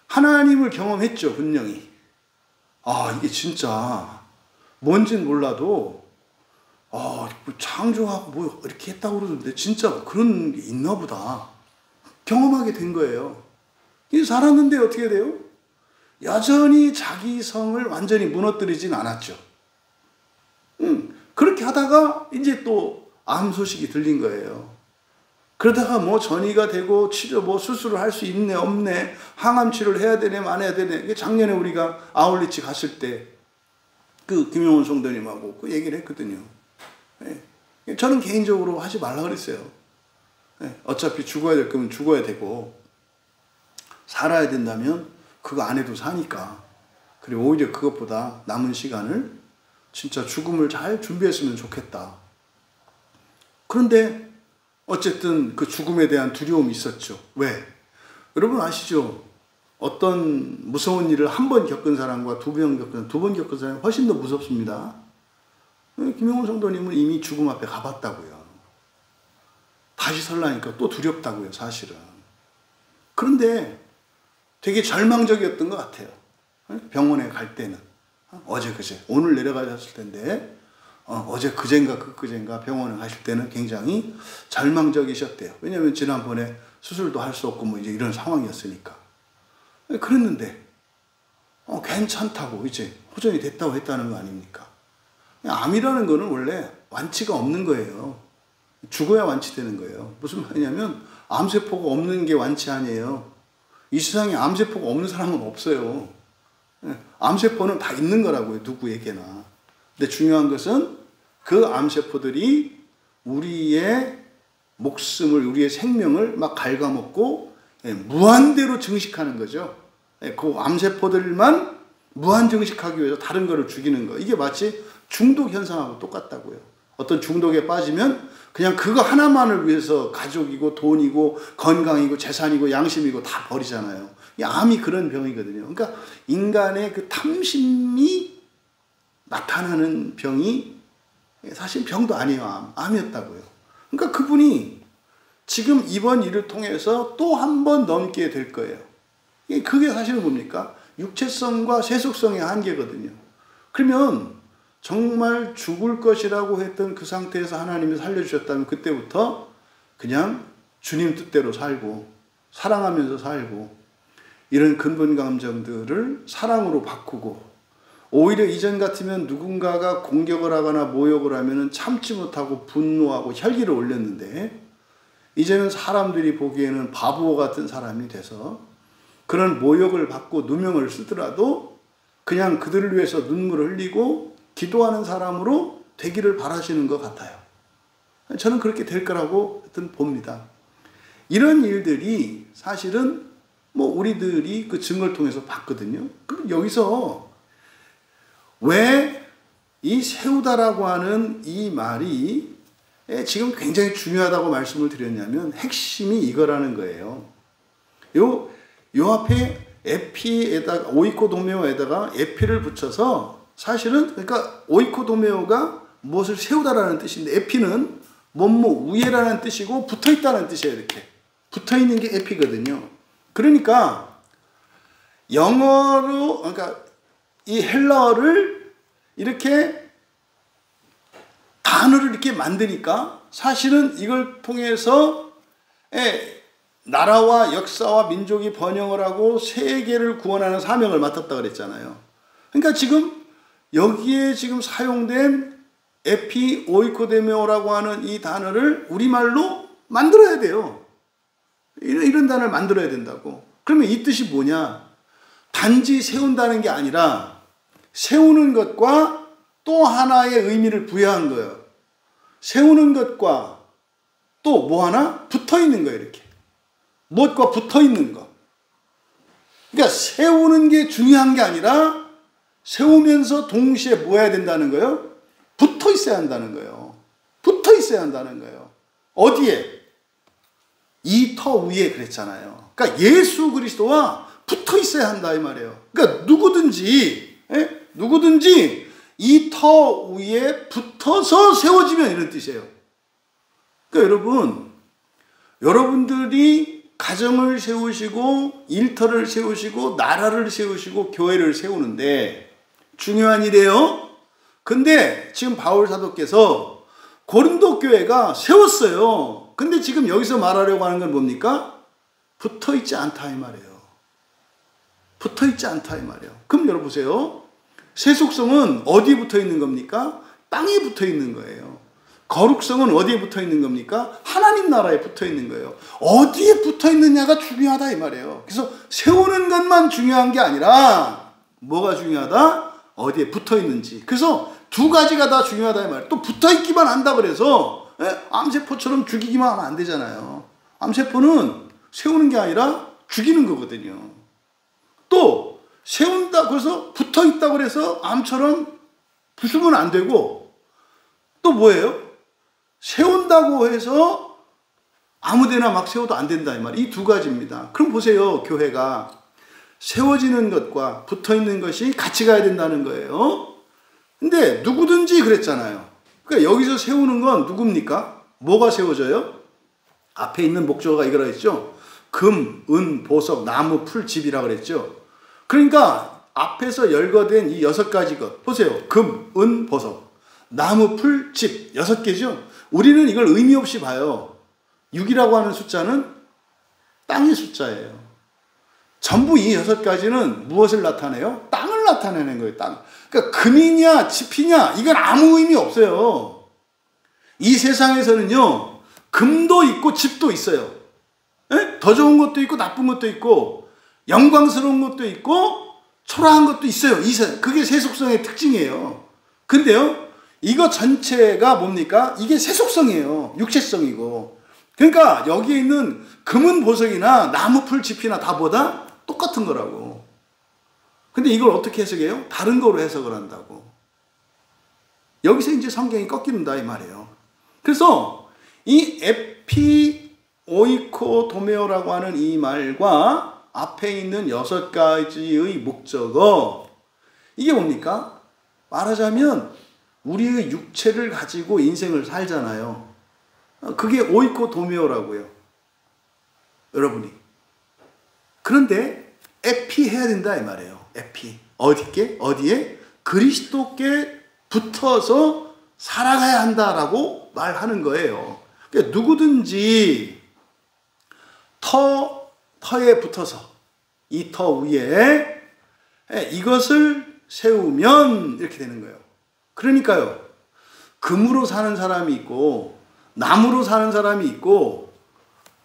하나님을 경험했죠, 분명히. 이게 진짜 뭔진 몰라도 창조하고 뭐 이렇게 했다고 그러던데 진짜 그런 게 있나 보다. 경험하게 된 거예요. 이 살았는데 어떻게 돼요? 여전히 자기 성을 완전히 무너뜨리진 않았죠. 그렇게 하다가 이제 또 암 소식이 들린 거예요. 그러다가 뭐 전이가 되고 치료 수술을 할 수 있네 없네, 항암 치료를 해야 되네 안 해야 되네. 작년에 우리가 아울리치 갔을 때 그 김용훈 성도님하고 그 얘기를 했거든요. 저는 개인적으로 하지 말라 그랬어요. 어차피 죽어야 될 거면 죽어야 되고 살아야 된다면 그거 안 해도 사니까. 그리고 오히려 그것보다 남은 시간을 진짜 죽음을 잘 준비했으면 좋겠다. 그런데 어쨌든 그 죽음에 대한 두려움이 있었죠. 왜? 여러분 아시죠? 어떤 무서운 일을 한 번 겪은 사람과 두 번 겪은 사람이 훨씬 더 무섭습니다. 김용훈 성도님은 이미 죽음 앞에 가봤다고요. 다시 설라니까 또 두렵다고요, 사실은. 그런데 되게 절망적이었던 것 같아요. 병원에 갈 때는. 어제 그제 오늘 내려가셨을 텐데 어제 그젠가 병원에 가실 때는 굉장히 절망적이셨대요. 왜냐하면 지난번에 수술도 할 수 없고 뭐 이제 이런 상황이었으니까. 그랬는데 괜찮다고 이제 호전이 됐다고 했다는 거 아닙니까? 암이라는 거는 원래 완치가 없는 거예요. 죽어야 완치되는 거예요. 무슨 말이냐면 암세포가 없는 게 완치 아니에요. 이 세상에 암세포가 없는 사람은 없어요. 암세포는 다 있는 거라고요, 누구에게나. 근데 중요한 것은 그 암세포들이 우리의 목숨을, 우리의 생명을 막 갉아먹고 무한대로 증식하는 거죠. 그 암세포들만 무한 증식하기 위해서 다른 거를 죽이는 거. 이게 마치 중독 현상하고 똑같다고요. 어떤 중독에 빠지면 그냥 그거 하나만을 위해서 가족이고 돈이고 건강이고 재산이고 양심이고 다 버리잖아요. 이 암이 그런 병이거든요. 그러니까 인간의 그 탐심이 나타나는 병이 사실 병도 아니에요. 암이었다고요. 그러니까 그분이 지금 이번 일을 통해서 또 한 번 넘게 될 거예요. 그게 사실은 뭡니까? 육체성과 세속성의 한계거든요. 그러면 정말 죽을 것이라고 했던 그 상태에서 하나님이 살려주셨다면 그때부터 그냥 주님 뜻대로 살고 사랑하면서 살고 이런 근본 감정들을 사랑으로 바꾸고 오히려 이전 같으면 누군가가 공격을 하거나 모욕을 하면 참지 못하고 분노하고 혈기를 올렸는데 이제는 사람들이 보기에는 바보 같은 사람이 돼서 그런 모욕을 받고 누명을 쓰더라도 그냥 그들을 위해서 눈물을 흘리고 기도하는 사람으로 되기를 바라시는 것 같아요. 저는 그렇게 될 거라고 하여튼 봅니다. 이런 일들이 사실은 우리들이 그 증거를 통해서 봤거든요. 그럼 여기서 왜 이 세우다라고 하는 이 말이 지금 굉장히 중요하다고 말씀을 드렸냐면 핵심이 이거라는 거예요. 요 앞에 에피에다가 오이코도메오에다가 에피를 붙여서 사실은 그러니까 오이코도메오가 무엇을 세우다라는 뜻인데 에피는 뭐뭐 위에라는 뜻이고 붙어있다는 뜻이에요. 이렇게 붙어있는 게 에피거든요. 그러니까 영어로 그러니까 이 헬라어를 이렇게 단어를 이렇게 만드니까 사실은 이걸 통해서 나라와 역사와 민족이 번영을 하고 세계를 구원하는 사명을 맡았다 그랬잖아요. 그러니까 지금 여기에 지금 사용된 에피 오이코데메오라고 하는 이 단어를 우리말로 만들어야 돼요. 이런 단어를 만들어야 된다고. 그러면 이 뜻이 뭐냐? 단지 세운다는 게 아니라 세우는 것과 또 하나의 의미를 부여한 거예요. 세우는 것과 또 뭐 하나? 붙어 있는 거예요. 이렇게. 무엇과 붙어 있는 것. 그러니까 세우는 게 중요한 게 아니라 세우면서 동시에 뭐 해야 된다는 거예요? 붙어 있어야 한다는 거예요. 붙어 있어야 한다는 거예요. 어디에? 이 터 위에 그랬잖아요. 그러니까 예수 그리스도와 붙어 있어야 한다 이 말이에요. 그러니까 누구든지 이 터 위에 붙어서 세워지면 이런 뜻이에요. 그러니까 여러분들이 가정을 세우시고 일터를 세우시고 나라를 세우시고 교회를 세우는데 중요한 일이에요. 근데 지금 바울 사도께서 고린도 교회가 세웠어요. 근데 지금 여기서 말하려고 하는 건 뭡니까? 붙어있지 않다 이 말이에요. 붙어있지 않다 이 말이에요. 그럼 여러분 보세요. 세속성은 어디에 붙어있는 겁니까? 땅에 붙어있는 거예요. 거룩성은 어디에 붙어있는 겁니까? 하나님 나라에 붙어있는 거예요. 어디에 붙어있느냐가 중요하다 이 말이에요. 그래서 세우는 것만 중요한 게 아니라 뭐가 중요하다? 어디에 붙어있는지. 그래서 두 가지가 다 중요하다 이 말이에요. 또 붙어있기만 한다 그래서 암세포처럼 죽이기만 하면 안 되잖아요. 암세포는 세우는 게 아니라 죽이는 거거든요. 또 세운다 그래서 붙어있다 그래서 암처럼 부수면 안 되고 또 뭐예요? 세운다고 해서 아무데나 막 세워도 안 된다 이 말. 이 두 가지입니다. 그럼 보세요. 교회가 세워지는 것과 붙어있는 것이 같이 가야 된다는 거예요. 근데 누구든지 그랬잖아요. 그러니까 여기서 세우는 건 누굽니까? 뭐가 세워져요? 앞에 있는 목적어가 이거라 했죠. 금, 은, 보석, 나무, 풀, 집이라 그랬죠. 그러니까 앞에서 열거된 이 6가지 것 보세요. 금, 은, 보석, 나무, 풀, 집 6개죠. 우리는 이걸 의미 없이 봐요. 6이라고 하는 숫자는 땅의 숫자예요. 전부 이 6가지는 무엇을 나타내요? 땅을 나타내는 거예요. 땅. 그러니까 금이냐 집이냐 이건 아무 의미 없어요. 이 세상에서는요. 금도 있고 집도 있어요. 더 좋은 것도 있고 나쁜 것도 있고 영광스러운 것도 있고 초라한 것도 있어요. 그게 세속성의 특징이에요. 근데요. 이거 전체가 뭡니까? 이게 세속성이에요. 육체성이고. 그러니까 여기에 있는 금은 보석이나 나무 풀 집이나 다 보다 똑같은 거라고. 근데 이걸 어떻게 해석해요? 다른 거로 해석을 한다고. 여기서 이제 성경이 꺾이는다 이 말이에요. 그래서 이 에피 오이코 도메오라고 하는 이 말과 앞에 있는 6가지의 목적어 이게 뭡니까? 말하자면 우리의 육체를 가지고 인생을 살잖아요. 그게 오이코 도메오라고요. 여러분이. 그런데 에피 해야 된다 이 말이에요. 에피. 어디에? 그리스도께 붙어서 살아가야 한다라고 말하는 거예요. 그러니까 누구든지 터에 붙어서 이 터 위에 이것을 세우면 이렇게 되는 거예요. 그러니까요. 금으로 사는 사람이 있고 나무로 사는 사람이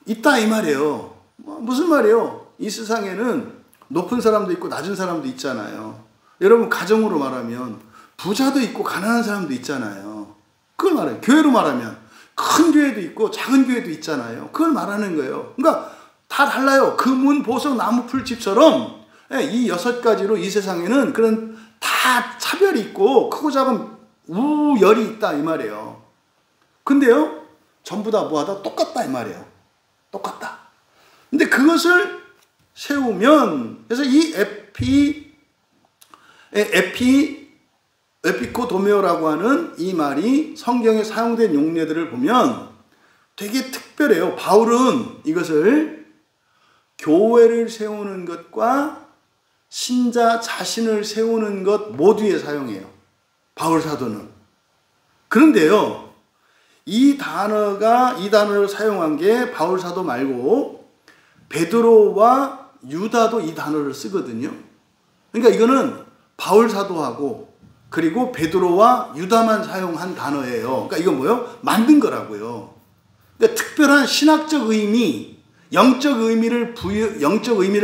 있다 이 말이에요. 무슨 말이에요? 이 세상에는 높은 사람도 있고 낮은 사람도 있잖아요. 여러분 가정으로 말하면 부자도 있고 가난한 사람도 있잖아요. 그걸 말해요. 교회로 말하면 큰 교회도 있고 작은 교회도 있잖아요. 그걸 말하는 거예요. 그러니까 다 달라요. 금은 보석 나무 풀집처럼 이 6가지로 이 세상에는 그런 다 차별이 있고 크고 작은 우열이 있다 이 말이에요. 근데요 전부 다 뭐하다 똑같다 이 말이에요. 똑같다. 근데 그것을 세우면 그래서 이 에피코도메오라고 하는 이 말이 성경에 사용된 용례들을 보면 되게 특별해요. 바울은 이것을 교회를 세우는 것과 신자 자신을 세우는 것 모두에 사용해요. 바울 사도는. 그런데요, 이 단어를 사용한 게 바울 사도 말고 베드로와 유다도 이 단어를 쓰거든요. 그러니까 이거는 바울 사도하고 그리고 베드로와 유다만 사용한 단어예요. 그러니까 이건 뭐예요? 만든 거라고요. 그러니까 특별한 신학적 의미, 영적 의미를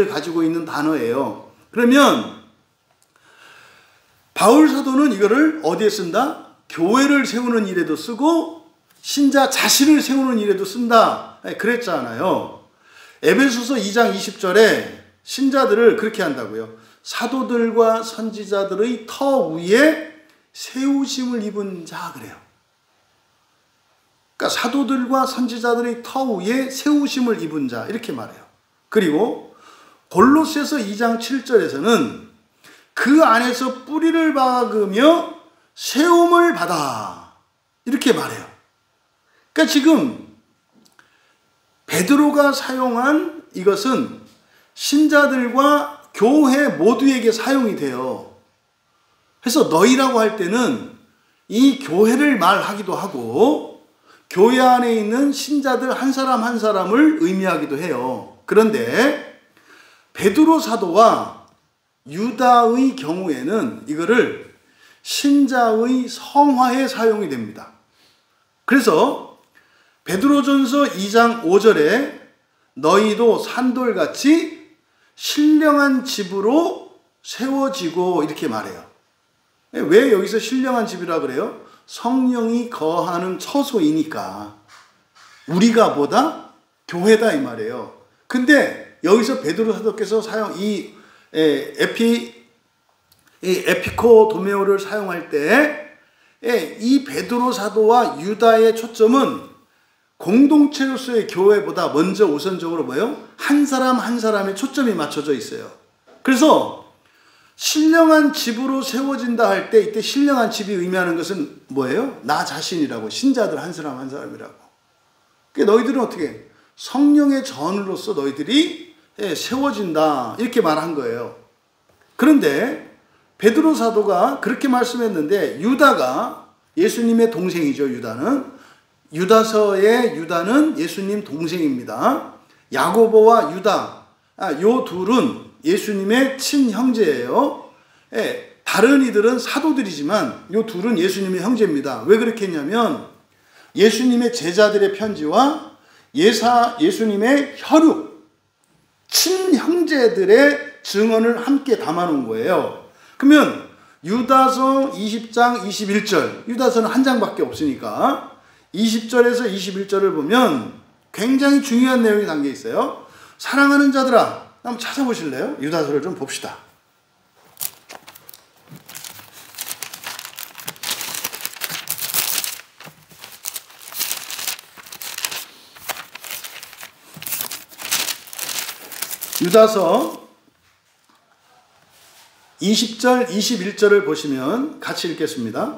가지고 있는 단어예요. 그러면 바울 사도는 이거를 어디에 쓴다? 교회를 세우는 일에도 쓰고 신자 자신을 세우는 일에도 쓴다. 그랬잖아요. 에베소서 2장 20절에 신자들을 그렇게 한다고요. 사도들과 선지자들의 터 위에 세우심을 입은 자 그래요. 그러니까 사도들과 선지자들의 터 위에 세우심을 입은 자 이렇게 말해요. 그리고 골로새서 2장 7절에서는 그 안에서 뿌리를 박으며 세움을 받아 이렇게 말해요. 그러니까 지금 베드로가 사용한 이것은 신자들과 교회 모두에게 사용이 돼요. 그래서 너희라고 할 때는 이 교회를 말하기도 하고 교회 안에 있는 신자들 한 사람 한 사람을 의미하기도 해요. 그런데 베드로 사도와 유다의 경우에는 이거를 신자의 성화에 사용이 됩니다. 그래서 베드로전서 2장 5절에 너희도 산돌같이 신령한 집으로 세워지고 이렇게 말해요. 왜 여기서 신령한 집이라 그래요? 성령이 거하는 처소이니까 우리가 보다 교회다 이 말이에요. 근데 여기서 베드로 사도께서 이 에피코도메오를 사용할 때 이 베드로 사도와 유다의 초점은 공동체로서의 교회보다 먼저 우선적으로 뭐예요? 한 사람 한 사람의 초점이 맞춰져 있어요. 그래서 신령한 집으로 세워진다 할 때 이때 신령한 집이 의미하는 것은 뭐예요? 나 자신이라고. 신자들 한 사람 한 사람이라고. 그러니까 너희들은 어떻게? 성령의 전으로서 너희들이 세워진다 이렇게 말한 거예요. 그런데 베드로 사도가 그렇게 말씀했는데 유다가 예수님의 동생이죠. 유다서의 유다는 예수님 동생입니다. 야고보와 유다 요 둘은 예수님의 친형제예요. 다른 이들은 사도들이지만 요 둘은 예수님의 형제입니다. 왜 그렇게 했냐면 예수님의 제자들의 편지와 예수님의 혈육 친형제들의 증언을 함께 담아놓은 거예요. 그러면 유다서 20장 21절 유다서는 한 장밖에 없으니까 20절에서 21절을 보면 굉장히 중요한 내용이 담겨 있어요. 사랑하는 자들아, 한번 찾아보실래요? 유다서를 좀 봅시다. 유다서 20절, 21절을 보시면 같이 읽겠습니다.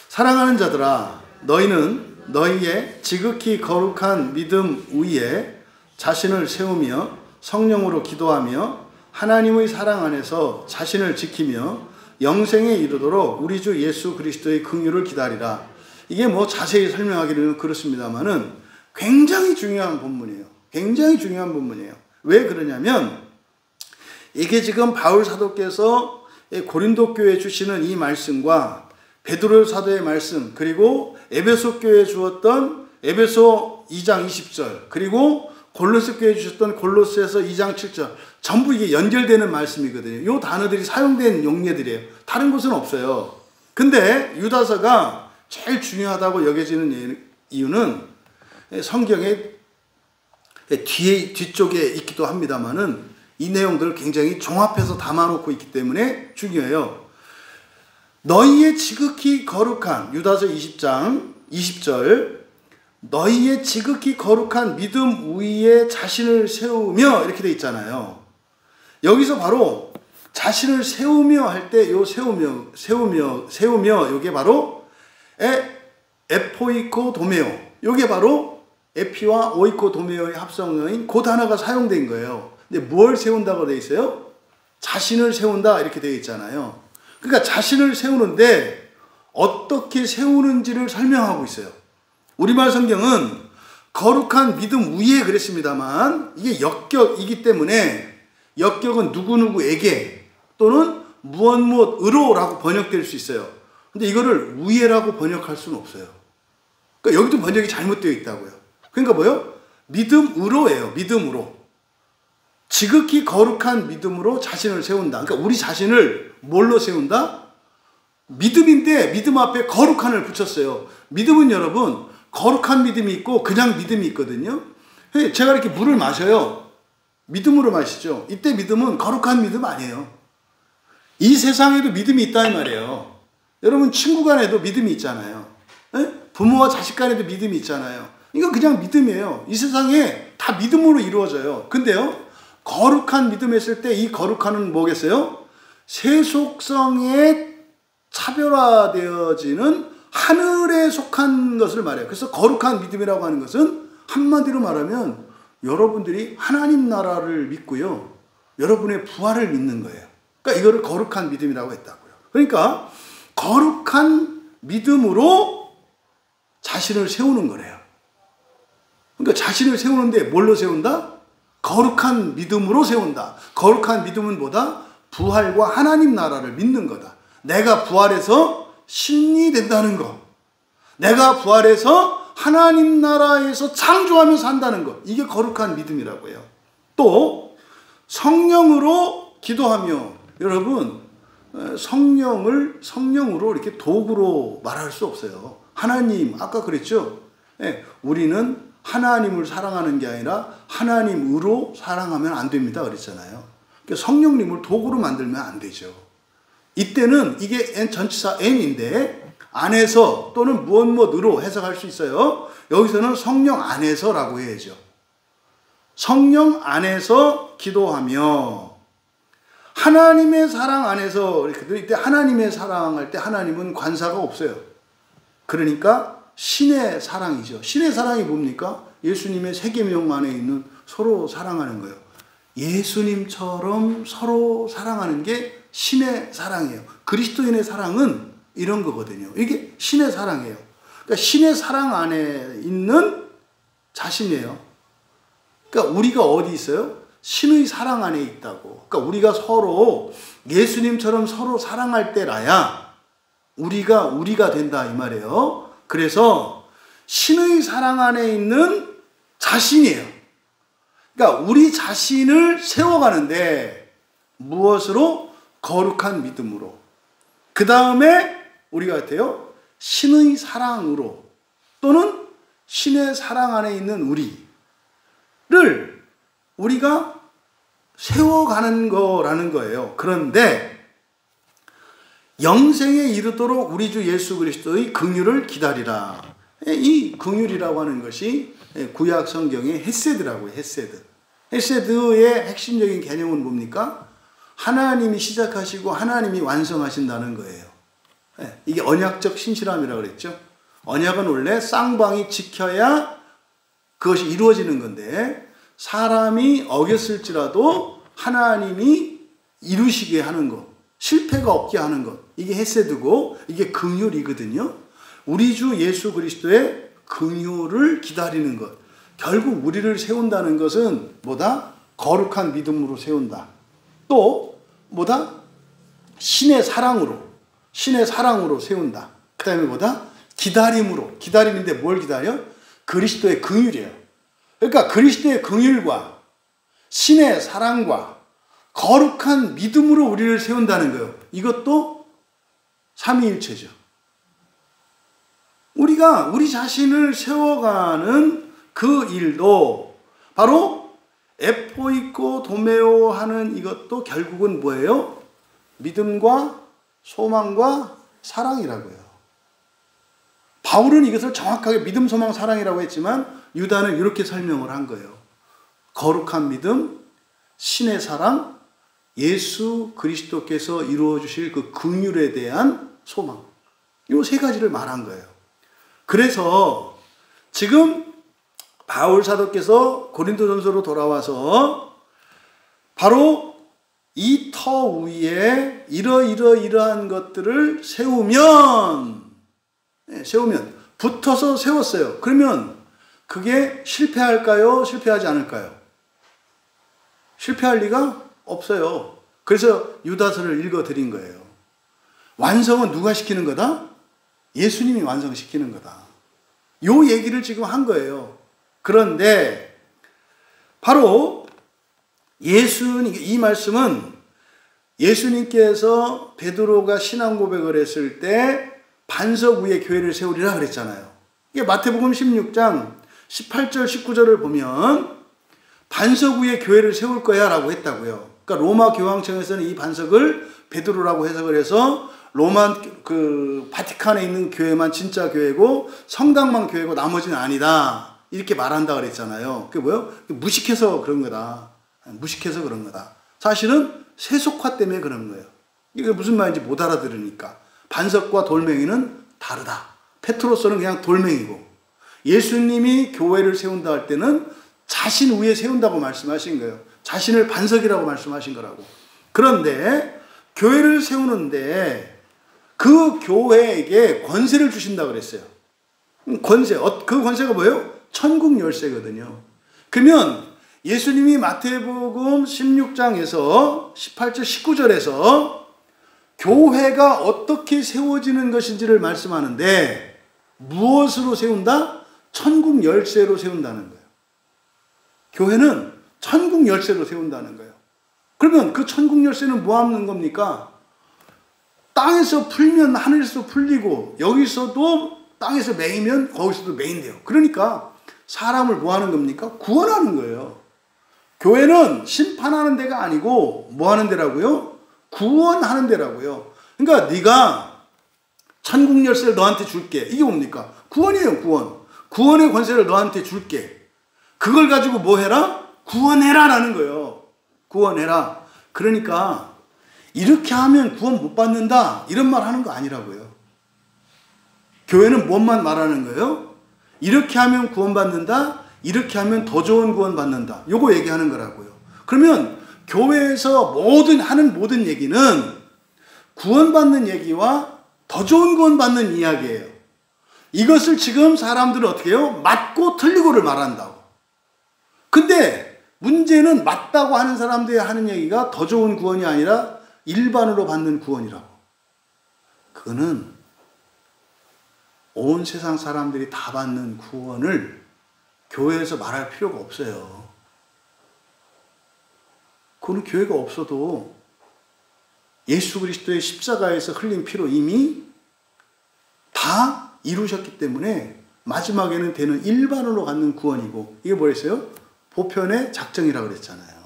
사랑하는 자들아, 너희는 너희의 지극히 거룩한 믿음 위에 자신을 세우며 성령으로 기도하며 하나님의 사랑 안에서 자신을 지키며 영생에 이르도록 우리 주 예수 그리스도의 긍휼을 기다리라. 이게 뭐 자세히 설명하기는 그렇습니다만은 굉장히 중요한 본문이에요. 굉장히 중요한 본문이에요. 왜 그러냐면 이게 지금 바울 사도께서 고린도 교회에 주시는 이 말씀과 베드로 사도의 말씀, 그리고 에베소 교회에 주었던 에베소 2장 20절, 그리고 골로새 교회에 주셨던 골로새서 2장 7절, 전부 이게 연결되는 말씀이거든요. 이 단어들이 사용된 용례들이에요. 다른 곳은 없어요. 근데 유다서가 제일 중요하다고 여겨지는 이유는 성경의 뒤쪽에 있기도 합니다만은 이 내용들을 굉장히 종합해서 담아놓고 있기 때문에 중요해요. 너희의 지극히 거룩한, 유다서 20장 20절, 너희의 지극히 거룩한 믿음 위에 자신을 세우며 이렇게 돼 있잖아요. 여기서 바로 자신을 세우며 할 때 요 세우며 요게 바로 에포이코 도메오, 요게 바로 에피와 오이코 도메오의 합성어인 그 단어가 사용된 거예요. 근데 뭘 세운다고 돼 있어요? 자신을 세운다 이렇게 되어 있잖아요. 그러니까 자신을 세우는데 어떻게 세우는지를 설명하고 있어요. 우리말 성경은 거룩한 믿음 위에 그랬습니다만 이게 역격이기 때문에 역격은 누구누구에게 또는 무엇무엇으로라고 번역될 수 있어요. 근데 이거를 위에라고 번역할 수는 없어요. 그러니까 여기도 번역이 잘못되어 있다고요. 그러니까 뭐요? 믿음으로예요. 믿음으로. 지극히 거룩한 믿음으로 자신을 세운다. 그러니까 우리 자신을 뭘로 세운다? 믿음인데 믿음 앞에 거룩한을 붙였어요. 믿음은 여러분 거룩한 믿음이 있고 그냥 믿음이 있거든요. 제가 이렇게 물을 마셔요. 믿음으로 마시죠. 이때 믿음은 거룩한 믿음 아니에요. 이 세상에도 믿음이 있다 이 말이에요. 여러분 친구 간에도 믿음이 있잖아요. 부모와 자식 간에도 믿음이 있잖아요. 이건 그냥 믿음이에요. 이 세상에 다 믿음으로 이루어져요. 근데요, 거룩한 믿음 했을 때 이 거룩한은 뭐겠어요? 세속성에 차별화되어지는 하늘에 속한 것을 말해요. 그래서 거룩한 믿음이라고 하는 것은 한마디로 말하면 여러분들이 하나님 나라를 믿고요, 여러분의 부활을 믿는 거예요. 그러니까 이거를 거룩한 믿음이라고 했다고요. 그러니까 거룩한 믿음으로 자신을 세우는 거래요. 그러니까 자신을 세우는데 뭘로 세운다? 거룩한 믿음으로 세운다. 거룩한 믿음은 뭐다? 부활과 하나님 나라를 믿는 거다. 내가 부활해서 신이 된다는 것, 내가 부활해서 하나님 나라에서 창조하며 산다는 것, 이게 거룩한 믿음이라고 해요. 또 성령으로 기도하며, 여러분 성령으로 이렇게 도구로 말할 수 없어요. 하나님, 아까 그랬죠? 우리는 하나님을 사랑하는 게 아니라 하나님으로 사랑하면 안 됩니다 그랬잖아요. 그러니까 성령님을 도구로 만들면 안 되죠. 이때는 이게 전치사 n인데 안에서 또는 무엇으로 해석할 수 있어요. 여기서는 성령 안에서라고 해야죠. 성령 안에서 기도하며 하나님의 사랑 안에서, 이때 하나님의 사랑할 때 하나님은 관사가 없어요. 그러니까 신의 사랑이죠. 신의 사랑이 뭡니까? 예수님의 세계명 안에 있는 서로 사랑하는 거예요. 예수님처럼 서로 사랑하는 게 신의 사랑이에요. 그리스도인의 사랑은 이런 거거든요. 이게 신의 사랑이에요. 그러니까 신의 사랑 안에 있는 자신이에요. 그러니까 우리가 어디 있어요? 신의 사랑 안에 있다고. 그러니까 우리가 서로 예수님처럼 서로 사랑할 때라야 우리가 된다 이 말이에요. 그래서 신의 사랑 안에 있는 자신이에요. 그러니까 우리 자신을 세워가는데 무엇으로? 거룩한 믿음으로. 그 다음에 우리가 어때요? 신의 사랑으로, 또는 신의 사랑 안에 있는 우리를 우리가 세워가는 거라는 거예요. 그런데 영생에 이르도록 우리 주 예수 그리스도의 긍휼을 기다리라. 이 긍휼이라고 하는 것이 구약 성경의 헤세드라고 해요. 헤세드의 핵심적인 개념은 뭡니까? 하나님이 시작하시고 하나님이 완성하신다는 거예요. 이게 언약적 신실함이라고 그랬죠. 언약은 원래 쌍방이 지켜야 그것이 이루어지는 건데 사람이 어겼을지라도 하나님이 이루시게 하는 것, 실패가 없게 하는 것, 이게 헤세드고 이게 긍휼이거든요. 우리 주 예수 그리스도의 긍휼을 기다리는 것. 결국 우리를 세운다는 것은 뭐다? 거룩한 믿음으로 세운다. 또 뭐다? 신의 사랑으로 세운다. 그 다음에 뭐다? 기다림으로. 기다림인데 뭘 기다려? 그리스도의 긍휼이에요. 그러니까 그리스도의 긍휼과 신의 사랑과 거룩한 믿음으로 우리를 세운다는 거예요. 이것도 삼위일체죠. 우리가 우리 자신을 세워가는 그 일도 바로 에포이코 도메오 하는 이것도 결국은 뭐예요? 믿음과 소망과 사랑이라고요. 바울은 이것을 정확하게 믿음, 소망, 사랑이라고 했지만 유다는 이렇게 설명을 한 거예요. 거룩한 믿음, 신의 사랑, 예수 그리스도께서 이루어 주실 그 긍휼에 대한 소망. 이 세 가지를 말한 거예요. 그래서 지금 바울 사도께서 고린도전서로 돌아와서 바로 이 터 위에 이러한 것들을 세우면 붙어서 세웠어요. 그러면 그게 실패할까요? 실패하지 않을까요? 실패할 리가 없어요. 그래서 유다서를 읽어드린 거예요. 완성은 누가 시키는 거다? 예수님이 완성시키는 거다. 요 얘기를 지금 한 거예요. 그런데 바로 이 말씀은 예수님께서 베드로가 신앙 고백을 했을 때 반석 위에 교회를 세우리라 그랬잖아요. 이게 마태복음 16장 18절 19절을 보면 반석 위에 교회를 세울 거야 라고 했다고요. 그러니까 로마 교황청에서는 이 반석을 베드로라고 해석을 해서 로마 바티칸에 있는 교회만 진짜 교회고 성당만 교회고 나머지는 아니다. 이렇게 말한다 그랬잖아요. 그게 뭐예요? 무식해서 그런 거다. 무식해서 그런 거다. 사실은 세속화 때문에 그런 거예요. 이게 무슨 말인지 못 알아들으니까. 반석과 돌멩이는 다르다. 페트로스는 그냥 돌멩이고 예수님이 교회를 세운다 할 때는 자신 위에 세운다고 말씀하신 거예요. 자신을 반석이라고 말씀하신 거라고. 그런데 교회를 세우는데 그 교회에게 권세를 주신다 그랬어요. 권세, 그 권세가 뭐예요? 천국 열쇠거든요. 그러면 예수님이 마태복음 16장에서 18절 19절에서 교회가 어떻게 세워지는 것인지를 말씀하는데 무엇으로 세운다? 천국 열쇠로 세운다는 거예요. 교회는 천국 열쇠로 세운다는 거예요. 그러면 그 천국 열쇠는 뭐 하는 겁니까? 땅에서 풀면 하늘에서 풀리고 여기서도 땅에서 매이면 거기서도 매인대요. 그러니까 사람을 뭐 하는 겁니까? 구원하는 거예요. 교회는 심판하는 데가 아니고 뭐 하는 데라고요? 구원하는 데라고요. 그러니까 네가 천국 열쇠를 너한테 줄게. 이게 뭡니까? 구원이에요. 구원. 구원의 권세를 너한테 줄게. 그걸 가지고 뭐 해라? 구원해라 라는 거예요. 구원해라. 그러니까 이렇게 하면 구원 못 받는다 이런 말 하는 거 아니라고요. 교회는 뭔만 말하는 거예요? 이렇게 하면 구원 받는다, 이렇게 하면 더 좋은 구원 받는다. 요거 얘기하는 거라고요. 그러면 교회에서 하는 모든 얘기는 구원받는 얘기와 더 좋은 구원 받는 이야기예요. 이것을 지금 사람들은 어떻게 해요? 맞고 틀리고를 말한다고. 근데 문제는 맞다고 하는 사람들이 하는 얘기가 더 좋은 구원이 아니라 일반으로 받는 구원이라고. 그거는 온 세상 사람들이 다 받는 구원을 교회에서 말할 필요가 없어요. 그거는 교회가 없어도 예수 그리스도의 십자가에서 흘린 피로 이미 다 이루셨기 때문에 마지막에는 되는 일반으로 갖는 구원이고, 이게 뭐였어요? 보편의 작정이라고 그랬잖아요.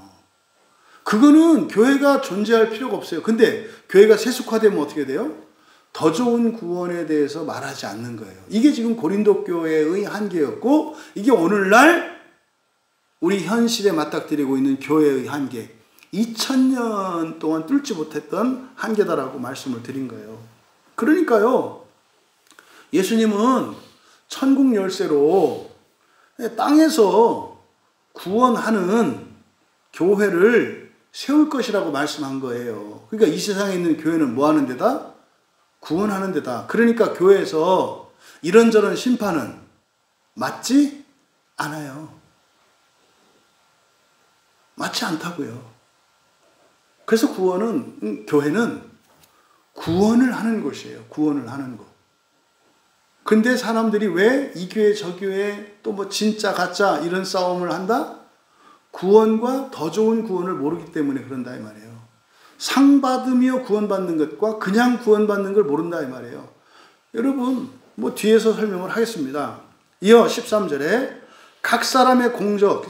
그거는 교회가 존재할 필요가 없어요. 근데 교회가 세속화되면 어떻게 돼요? 더 좋은 구원에 대해서 말하지 않는 거예요. 이게 지금 고린도 교회의 한계였고, 이게 오늘날 우리 현실에 맞닥뜨리고 있는 교회의 한계, 2000년 동안 뚫지 못했던 한계다라고 말씀을 드린 거예요. 그러니까요, 예수님은 천국 열쇠로 땅에서 구원하는 교회를 세울 것이라고 말씀한 거예요. 그러니까 이 세상에 있는 교회는 뭐 하는 데다? 구원하는 데다. 그러니까 교회에서 이런저런 심판은 맞지 않아요. 맞지 않다고요. 그래서 교회는 구원을 하는 곳이에요. 구원을 하는 곳. 근데 사람들이 왜 이 교회 저 교회 또 뭐 진짜 가짜 이런 싸움을 한다? 구원과 더 좋은 구원을 모르기 때문에 그런다 이 말이에요. 상 받으며 구원받는 것과 그냥 구원받는 걸 모른다 이 말이에요. 여러분 뭐 뒤에서 설명을 하겠습니다. 이어 13절에 각 사람의 공적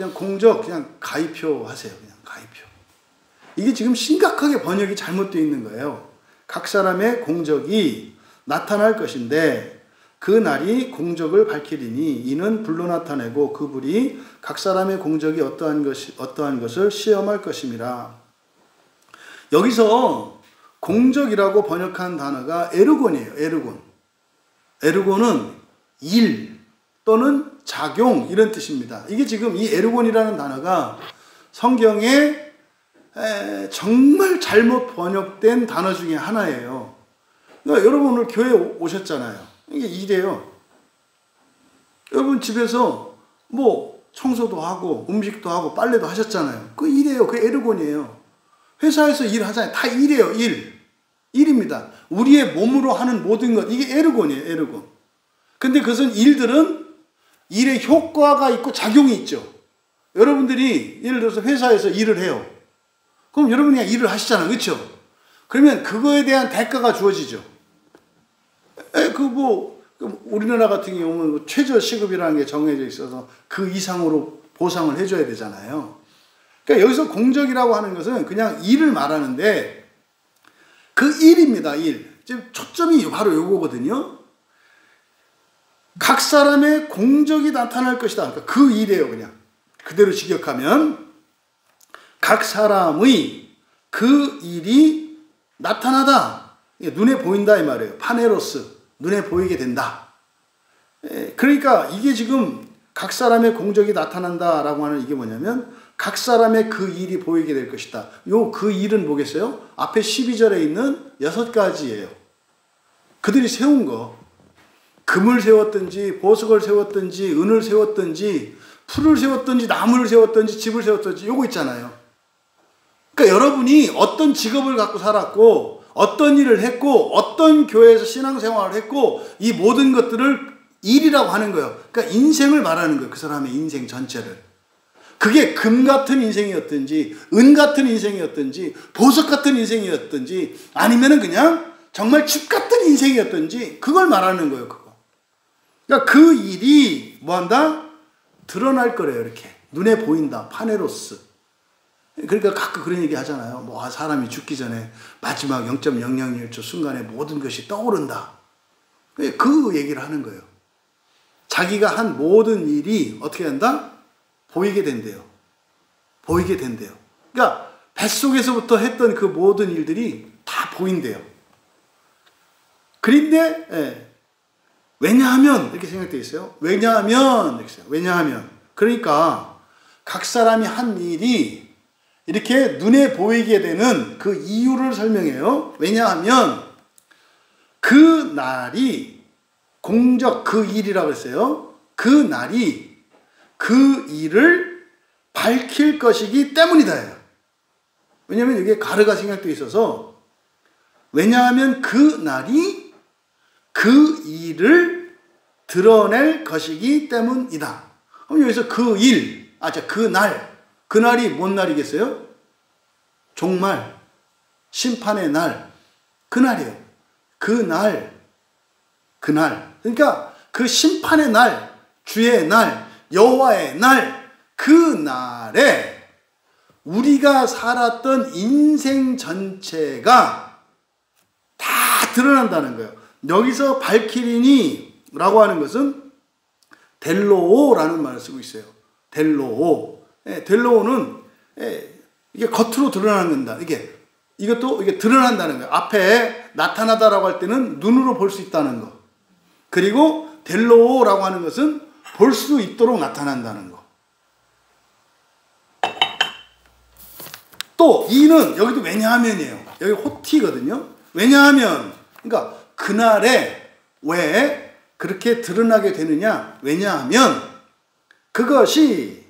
그냥 가입표 하세요. 그냥 가입표. 이게 지금 심각하게 번역이 잘못되어 있는 거예요. 각 사람의 공적이 나타날 것인데 그 날이 공적을 밝히리니 이는 불로 나타내고 그 불이 각 사람의 공적이 어떠한 것을 시험할 것임이라. 여기서 공적이라고 번역한 단어가 에르곤이에요. 에르곤. 에르곤은 일 또는 작용 이런 뜻입니다. 이게 지금 이 에르곤이라는 단어가 성경에 정말 잘못 번역된 단어 중에 하나예요. 그러니까 여러분 오늘 교회 오셨잖아요. 이게 일이에요. 여러분 집에서 뭐 청소도 하고 음식도 하고 빨래도 하셨잖아요. 그 일이에요. 그 에르곤이에요. 회사에서 일하잖아요. 다 일이에요. 일입니다. 우리의 몸으로 하는 모든 것 이게 에르곤이에요. 에르곤. 근데 그것은 일들은 일의 효과가 있고 작용이 있죠. 여러분들이 예를 들어서 회사에서 일을 해요. 그럼 여러분이 그냥 일을 하시잖아요. 그렇죠? 그러면 그거에 대한 대가가 주어지죠. 우리나라 같은 경우는 최저 시급이라는 게 정해져 있어서 그 이상으로 보상을 해줘야 되잖아요. 그러니까 여기서 공적이라고 하는 것은 그냥 일을 말하는데 그 일입니다. 일. 지금 초점이 바로 요거거든요. 각 사람의 공적이 나타날 것이다. 그러니까 그 일이에요. 그냥 그대로 직역하면 각 사람의 그 일이 나타나다. 눈에 보인다 이 말이에요. 파네로스. 눈에 보이게 된다. 그러니까 이게 지금 각 사람의 공적이 나타난다라고 하는 이게 뭐냐면 각 사람의 그 일이 보이게 될 것이다. 요 그 일은 뭐겠어요? 앞에 12절에 있는 6가지예요. 그들이 세운 거. 금을 세웠든지 보석을 세웠든지 은을 세웠든지 풀을 세웠든지 나무를 세웠든지 집을 세웠든지 요거 있잖아요. 그러니까 여러분이 어떤 직업을 갖고 살았고 어떤 일을 했고 어떤 교회에서 신앙생활을 했고 이 모든 것들을 일이라고 하는 거예요. 그러니까 인생을 말하는 거예요. 그 사람의 인생 전체를. 그게 금 같은 인생이었든지 은 같은 인생이었든지 보석 같은 인생이었든지 아니면은 그냥 정말 집 같은 인생이었든지 그걸 말하는 거예요. 그거. 그러니까 그 일이 뭐한다? 드러날 거래요. 이렇게. 눈에 보인다. 파네로스. 그러니까 가끔 그런 얘기 하잖아요. 뭐 사람이 죽기 전에 마지막 0.001초 순간에 모든 것이 떠오른다. 그 얘기를 하는 거예요. 자기가 한 모든 일이 어떻게 한다? 보이게 된대요. 보이게 된대요. 그러니까 뱃속에서부터 했던 그 모든 일들이 다 보인대요. 그런데 왜냐하면 이렇게 생각되어 있어요. 왜냐하면 그러니까 각 사람이 한 일이 이렇게 눈에 보이게 되는 그 이유를 설명해요. 왜냐하면 그 날이 공적 그 일이라고 했어요. 그 날이 그 일을 밝힐 것이기 때문이다. 왜냐하면 여기에 가르가 생략되어 있어서 왜냐하면 그 날이 그 일을 드러낼 것이기 때문이다. 그럼 여기서 그 일, 그 날이 뭔 날이겠어요? 종말, 심판의 날, 그 날이에요. 그 날. 그러니까 그 심판의 날, 주의 날, 여호와의 날, 그 날에 우리가 살았던 인생 전체가 다 드러난다는 거예요. 여기서 밝히리니 라고 하는 것은 델로오라는 말을 쓰고 있어요. 델로오. 델로오는 이게 겉으로 드러난다. 이것도 드러난다는 거예요. 앞에 나타나다라고 할 때는 눈으로 볼 수 있다는 거. 그리고 델로오라고 하는 것은 볼 수 있도록 나타난다는 거. 또 이는 여기도 왜냐하면이에요. 여기 호티거든요. 왜냐하면, 그러니까 그날에 왜 그렇게 드러나게 되느냐? 왜냐하면 그것이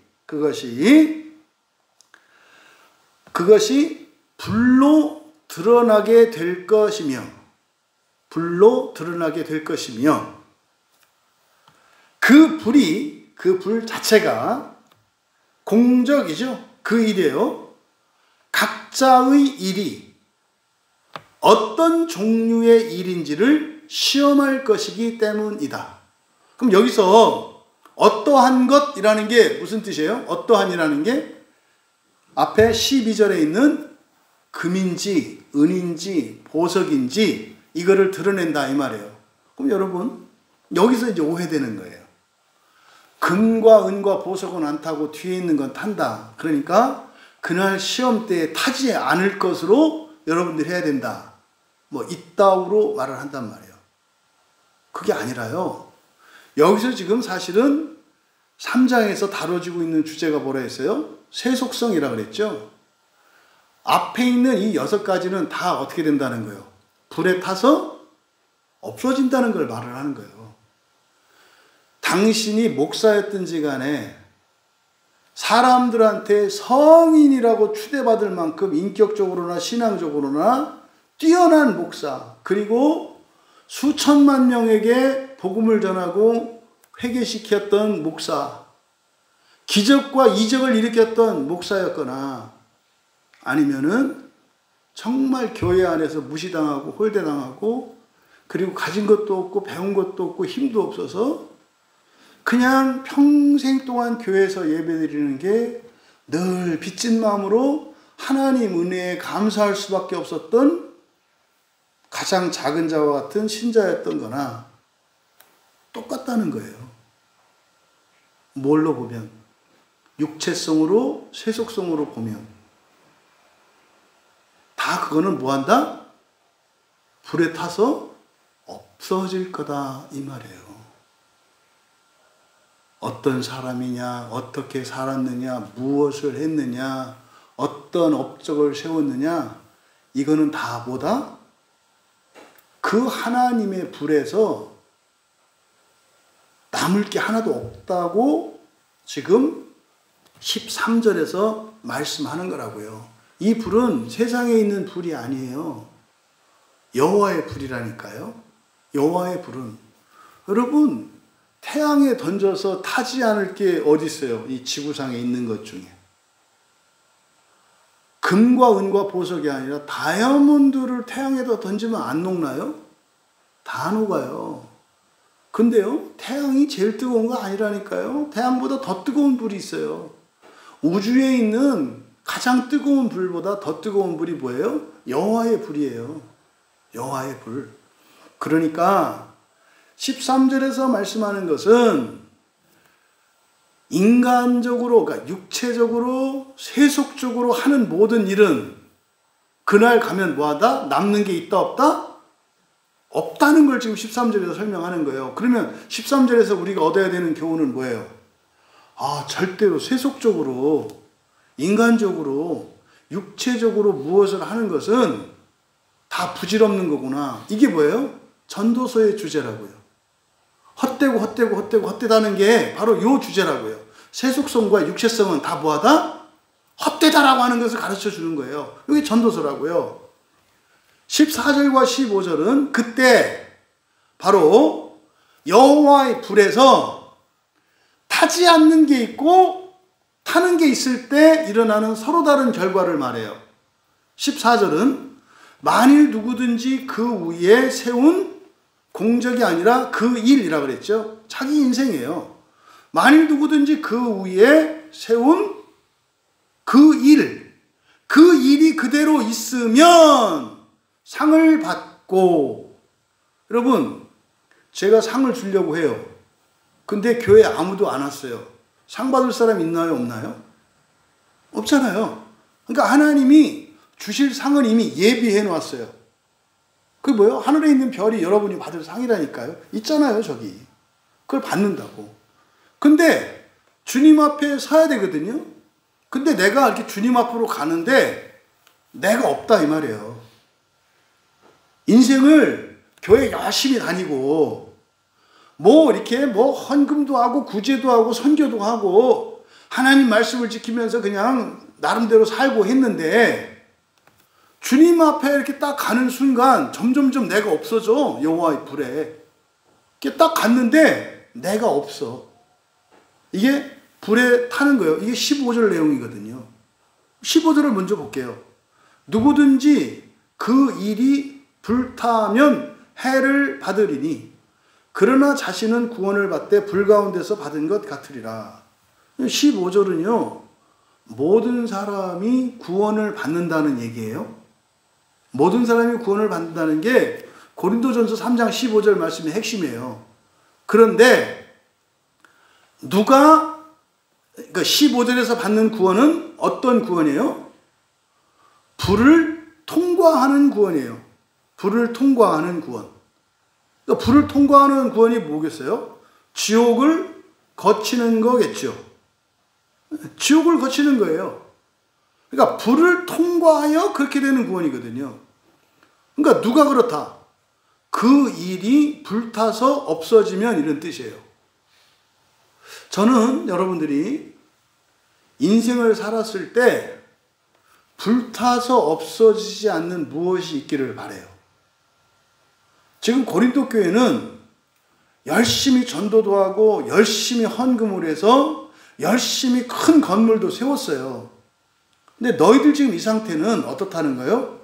불로 드러나게 될 것이며, 그 불 자체가 공적이죠. 그 일이에요. 각자의 일이 어떤 종류의 일인지를 시험할 것이기 때문이다. 그럼 여기서 어떠한 것이라는 게 무슨 뜻이에요? 어떠한이라는 게 앞에 12절에 있는 금인지 은인지 보석인지 이거를 드러낸다 이 말이에요. 그럼 여러분 여기서 이제 오해되는 거예요. 금과 은과 보석은 안 타고 뒤에 있는 건 탄다. 그러니까 그날 시험 때에 타지 않을 것으로 여러분들이 해야 된다. 뭐 이따위로 말을 한단 말이에요. 그게 아니라요. 여기서 지금 사실은 3장에서 다뤄지고 있는 주제가 뭐라 했어요? 세속성이라 그랬죠. 앞에 있는 이 6가지는 다 어떻게 된다는 거예요? 불에 타서 없어진다는 걸 말을 하는 거예요. 당신이 목사였든지 간에 사람들한테 성인이라고 추대받을 만큼 인격적으로나 신앙적으로나 뛰어난 목사, 그리고 수천만 명에게 복음을 전하고 회개시켰던 목사, 기적과 이적을 일으켰던 목사였거나 아니면은 정말 교회 안에서 무시당하고 홀대당하고 그리고 가진 것도 없고 배운 것도 없고 힘도 없어서 그냥 평생 동안 교회에서 예배드리는 게 늘 빚진 마음으로 하나님 은혜에 감사할 수밖에 없었던 가장 작은 자와 같은 신자였던 거나 똑같다는 거예요. 뭘로 보면? 육체성으로, 세속성으로 보면 다 그거는 뭐한다? 불에 타서 없어질 거다 이 말이에요. 어떤 사람이냐, 어떻게 살았느냐, 무엇을 했느냐, 어떤 업적을 세웠느냐, 이거는 다 뭐다? 그 하나님의 불에서 남을 게 하나도 없다고 지금 13절에서 말씀하는 거라고요. 이 불은 세상에 있는 불이 아니에요. 여호와의 불이라니까요. 여호와의 불은. 여러분, 태양에 던져서 타지 않을 게 어디 있어요? 이 지구상에 있는 것 중에. 금과 은과 보석이 아니라 다이아몬드를 태양에다 던지면 안 녹나요? 다 녹아요. 근데요, 태양이 제일 뜨거운 거 아니라니까요. 태양보다 더 뜨거운 불이 있어요. 우주에 있는 가장 뜨거운 불보다 더 뜨거운 불이 뭐예요? 여호와의 불이에요. 여호와의 불. 그러니까 13절에서 말씀하는 것은 인간적으로, 그러니까 육체적으로, 세속적으로 하는 모든 일은 그날 가면 뭐하다? 남는 게 있다 없다? 없다는 걸 지금 13절에서 설명하는 거예요. 그러면 13절에서 우리가 얻어야 되는 교훈은 뭐예요? 아, 절대로 세속적으로, 인간적으로, 육체적으로 무엇을 하는 것은 다 부질없는 거구나. 이게 뭐예요? 전도서의 주제라고요. 헛되다는 게 바로 요 주제라고요. 세속성과 육체성은 다 뭐하다? 헛되다라고 하는 것을 가르쳐 주는 거예요. 이게 전도서라고요. 14절과 15절은 그때 바로 여호와의 불에서 타지 않는 게 있고 타는 게 있을 때 일어나는 서로 다른 결과를 말해요. 14절은 만일 누구든지 그 위에 세운 공적이 아니라 그 일이라 그랬죠. 자기 인생이에요. 만일 누구든지 그 위에 세운 그 일이 그대로 있으면 상을 받고, 여러분, 제가 상을 주려고 해요. 근데 교회에 아무도 안 왔어요. 상 받을 사람 있나요? 없나요? 없잖아요. 그러니까 하나님이 주실 상을 이미 예비해 놓았어요. 그게 뭐예요? 하늘에 있는 별이 여러분이 받을 상이라니까요. 있잖아요, 저기. 그걸 받는다고. 근데 주님 앞에 서야 되거든요. 근데 내가 이렇게 주님 앞으로 가는데 내가 없다 이 말이에요. 인생을 교회 열심히 다니고 뭐 이렇게 뭐 헌금도 하고 구제도 하고 선교도 하고 하나님 말씀을 지키면서 그냥 나름대로 살고 했는데 주님 앞에 이렇게 딱 가는 순간 점점점 내가 없어져. 여호와의 불에 이렇게 딱 갔는데 내가 없어. 이게 불에 타는 거예요. 이게 15절 내용이거든요. 15절을 먼저 볼게요. 누구든지 그 일이 불타면 해를 받으리니 그러나 자신은 구원을 받되 불 가운데서 받은 것 같으리라. 15절은요. 모든 사람이 구원을 받는다는 얘기예요. 모든 사람이 구원을 받는다는 게 고린도전서 3장 15절 말씀의 핵심이에요. 그런데 누가 그러니까 15절에서 받는 구원은 어떤 구원이에요? 불을 통과하는 구원이에요. 불을 통과하는 구원. 그러니까 불을 통과하는 구원이 뭐겠어요? 지옥을 거치는 거겠죠. 지옥을 거치는 거예요. 그러니까 불을 통과하여 그렇게 되는 구원이거든요. 그러니까 누가 그렇다? 그 일이 불타서 없어지면 이런 뜻이에요. 저는 여러분들이 인생을 살았을 때 불타서 없어지지 않는 무엇이 있기를 바라요. 지금 고린도 교회는 열심히 전도도 하고 열심히 헌금을 해서 열심히 큰 건물도 세웠어요. 근데 너희들 지금 이 상태는 어떻다는 거예요?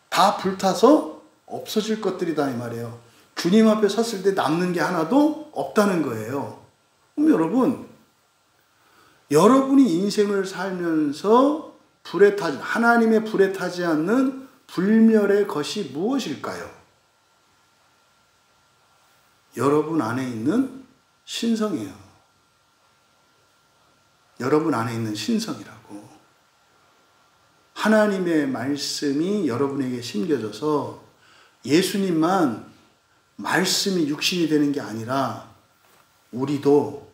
다 불타서 없어질 것들이다 이 말이에요. 주님 앞에 섰을 때 남는 게 하나도 없다는 거예요. 그럼 여러분, 여러분이 인생을 살면서 불에 타지, 하나님의 불에 타지 않는 불멸의 것이 무엇일까요? 여러분 안에 있는 신성이에요. 여러분 안에 있는 신성이라고. 하나님의 말씀이 여러분에게 심겨져서 예수님만 말씀이 육신이 되는 게 아니라 우리도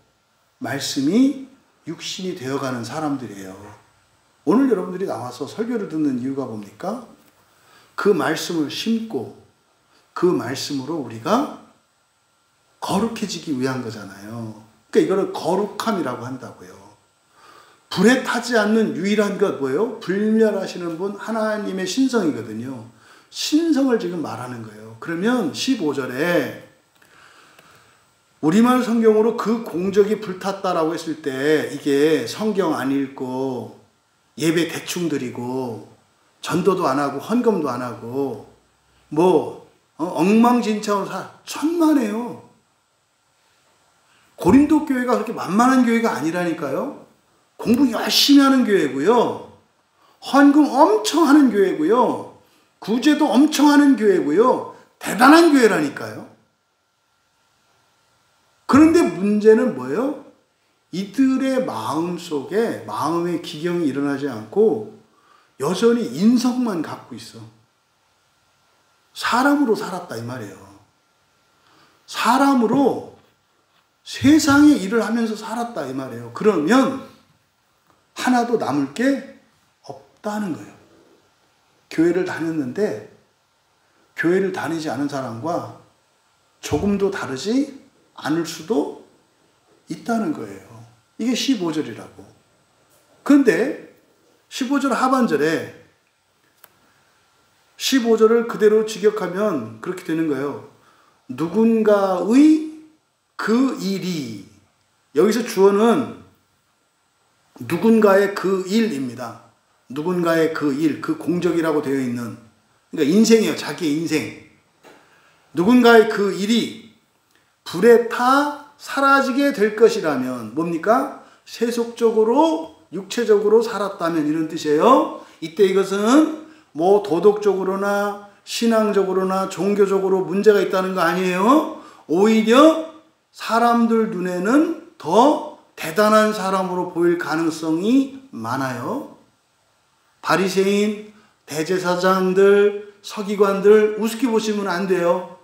말씀이 육신이 되어가는 사람들이에요. 오늘 여러분들이 나와서 설교를 듣는 이유가 뭡니까? 그 말씀을 심고 그 말씀으로 우리가 거룩해지기 위한 거잖아요. 그러니까 이거를 거룩함이라고 한다고요. 불에 타지 않는 유일한 것 뭐예요? 불멸하시는 분 하나님의 신성이거든요. 신성을 지금 말하는 거예요. 그러면 15절에 우리말 성경으로 그 공적이 불탔다라고 했을 때 이게 성경 안 읽고 예배 대충 드리고 전도도 안 하고 헌금도 안 하고 뭐 엉망진창으로 천만에요. 고린도 교회가 그렇게 만만한 교회가 아니라니까요. 공부 열심히 하는 교회고요. 헌금 엄청 하는 교회고요. 구제도 엄청 하는 교회고요. 대단한 교회라니까요. 그런데 문제는 뭐예요? 이들의 마음 속에 마음의 기경이 일어나지 않고 여전히 인성만 갖고 있어. 사람으로 살았다 이 말이에요. 사람으로 세상의 일을 하면서 살았다 이 말이에요. 그러면 하나도 남을 게 없다는 거예요. 교회를 다녔는데 교회를 다니지 않은 사람과 조금도 다르지 않을 수도 있다는 거예요. 이게 15절이라고. 그런데 15절 하반절에 15절을 그대로 직역하면 그렇게 되는 거예요. 누군가의 그 일이, 여기서 주어는 누군가의 그 일입니다. 누군가의 그 일, 그 공적이라고 되어 있는, 그러니까 인생이에요. 자기의 인생. 누군가의 그 일이 불에 타 사라지게 될 것이라면 뭡니까? 세속적으로 육체적으로 살았다면 이런 뜻이에요. 이때 이것은 뭐 도덕적으로나 신앙적으로나 종교적으로 문제가 있다는 거 아니에요. 오히려 사람들 눈에는 더 대단한 사람으로 보일 가능성이 많아요. 바리새인, 대제사장들, 서기관들 우습게 보시면 안 돼요.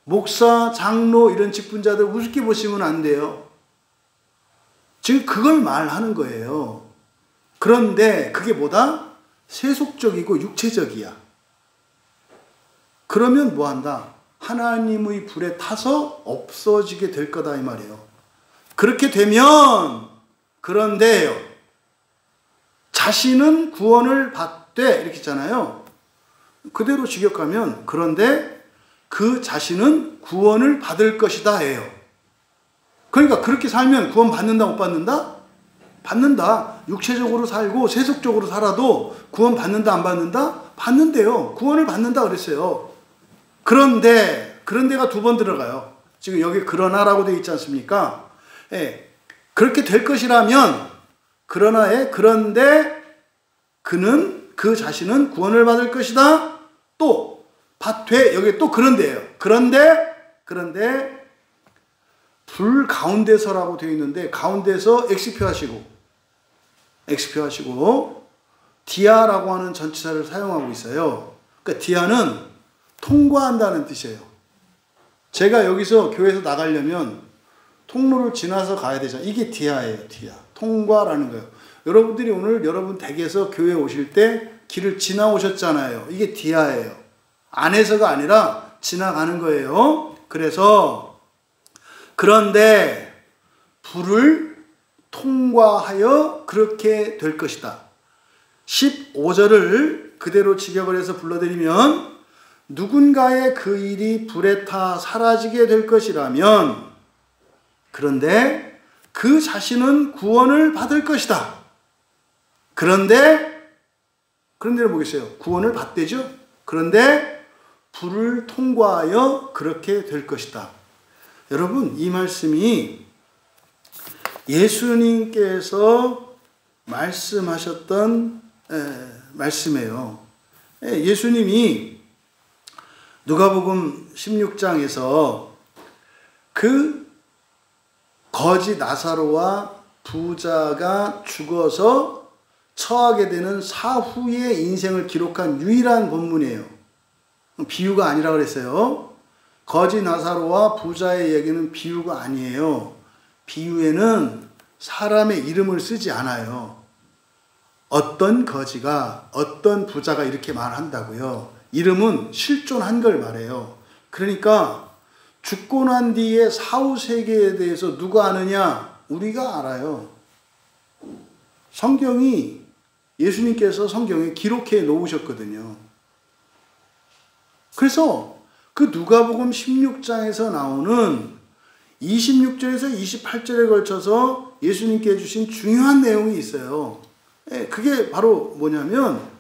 목사, 장로 이런 직분자들 우습게 보시면 안 돼요. 지금 그걸 말하는 거예요. 그런데 그게 뭐다? 세속적이고 육체적이야. 그러면 뭐한다? 하나님의 불에 타서 없어지게 될 거다 이 말이에요. 그렇게 되면 그런데요. 자신은 구원을 받되 이렇게 있잖아요. 그대로 직역하면 그런데 그 자신은 구원을 받을 것이다 예요. 그러니까 그렇게 살면 구원 받는다 못 받는다? 받는다. 육체적으로 살고 세속적으로 살아도 구원 받는다 안 받는다? 받는데요. 구원을 받는다 그랬어요. 그런데가 두 번 들어가요. 지금 여기 그러나라고 되어 있지 않습니까? 예. 그렇게 될 것이라면 그러나에 그런데 그 자신은 구원을 받을 것이다. 또 받되 여기 또 그런데예요. 그런데 불 가운데서라고 되어 있는데 가운데서 XP 하시고 디아라고 하는 전치사를 사용하고 있어요. 그러니까 디아는 통과한다는 뜻이에요. 제가 여기서 교회에서 나가려면 통로를 지나서 가야 되잖아요. 이게 디아예요. 디아. 통과라는 거예요. 여러분들이 오늘 여러분 댁에서 교회 오실 때 길을 지나오셨잖아요. 이게 디아예요. 안에서가 아니라 지나가는 거예요. 그래서 그런데 불을 통과하여 그렇게 될 것이다. 15절을 그대로 직역을 해서 불러드리면 누군가의 그 일이 불에 타 사라지게 될 것이라면 그런데 그 자신은 구원을 받을 것이다. 그런데를 보겠어요. 구원을 받대죠. 그런데 불을 통과하여 그렇게 될 것이다. 여러분 이 말씀이 예수님께서 말씀하셨던 말씀이에요. 예수님이 누가복음 16장에서 그 거지 나사로와 부자가 죽어서 처하게 되는 사후의 인생을 기록한 유일한 본문이에요. 비유가 아니라 그랬어요. 거지 나사로와 부자의 얘기는 비유가 아니에요. 비유에는 사람의 이름을 쓰지 않아요. 어떤 거지가 어떤 부자가 이렇게 말한다고요. 이름은 실존한 걸 말해요. 그러니까 죽고 난 뒤에 사후 세계에 대해서 누가 아느냐? 우리가 알아요. 성경이 예수님께서 성경에 기록해 놓으셨거든요. 그래서 그 누가복음 16장에서 나오는 26절에서 28절에 걸쳐서 예수님께 주신 중요한 내용이 있어요. 그게 바로 뭐냐면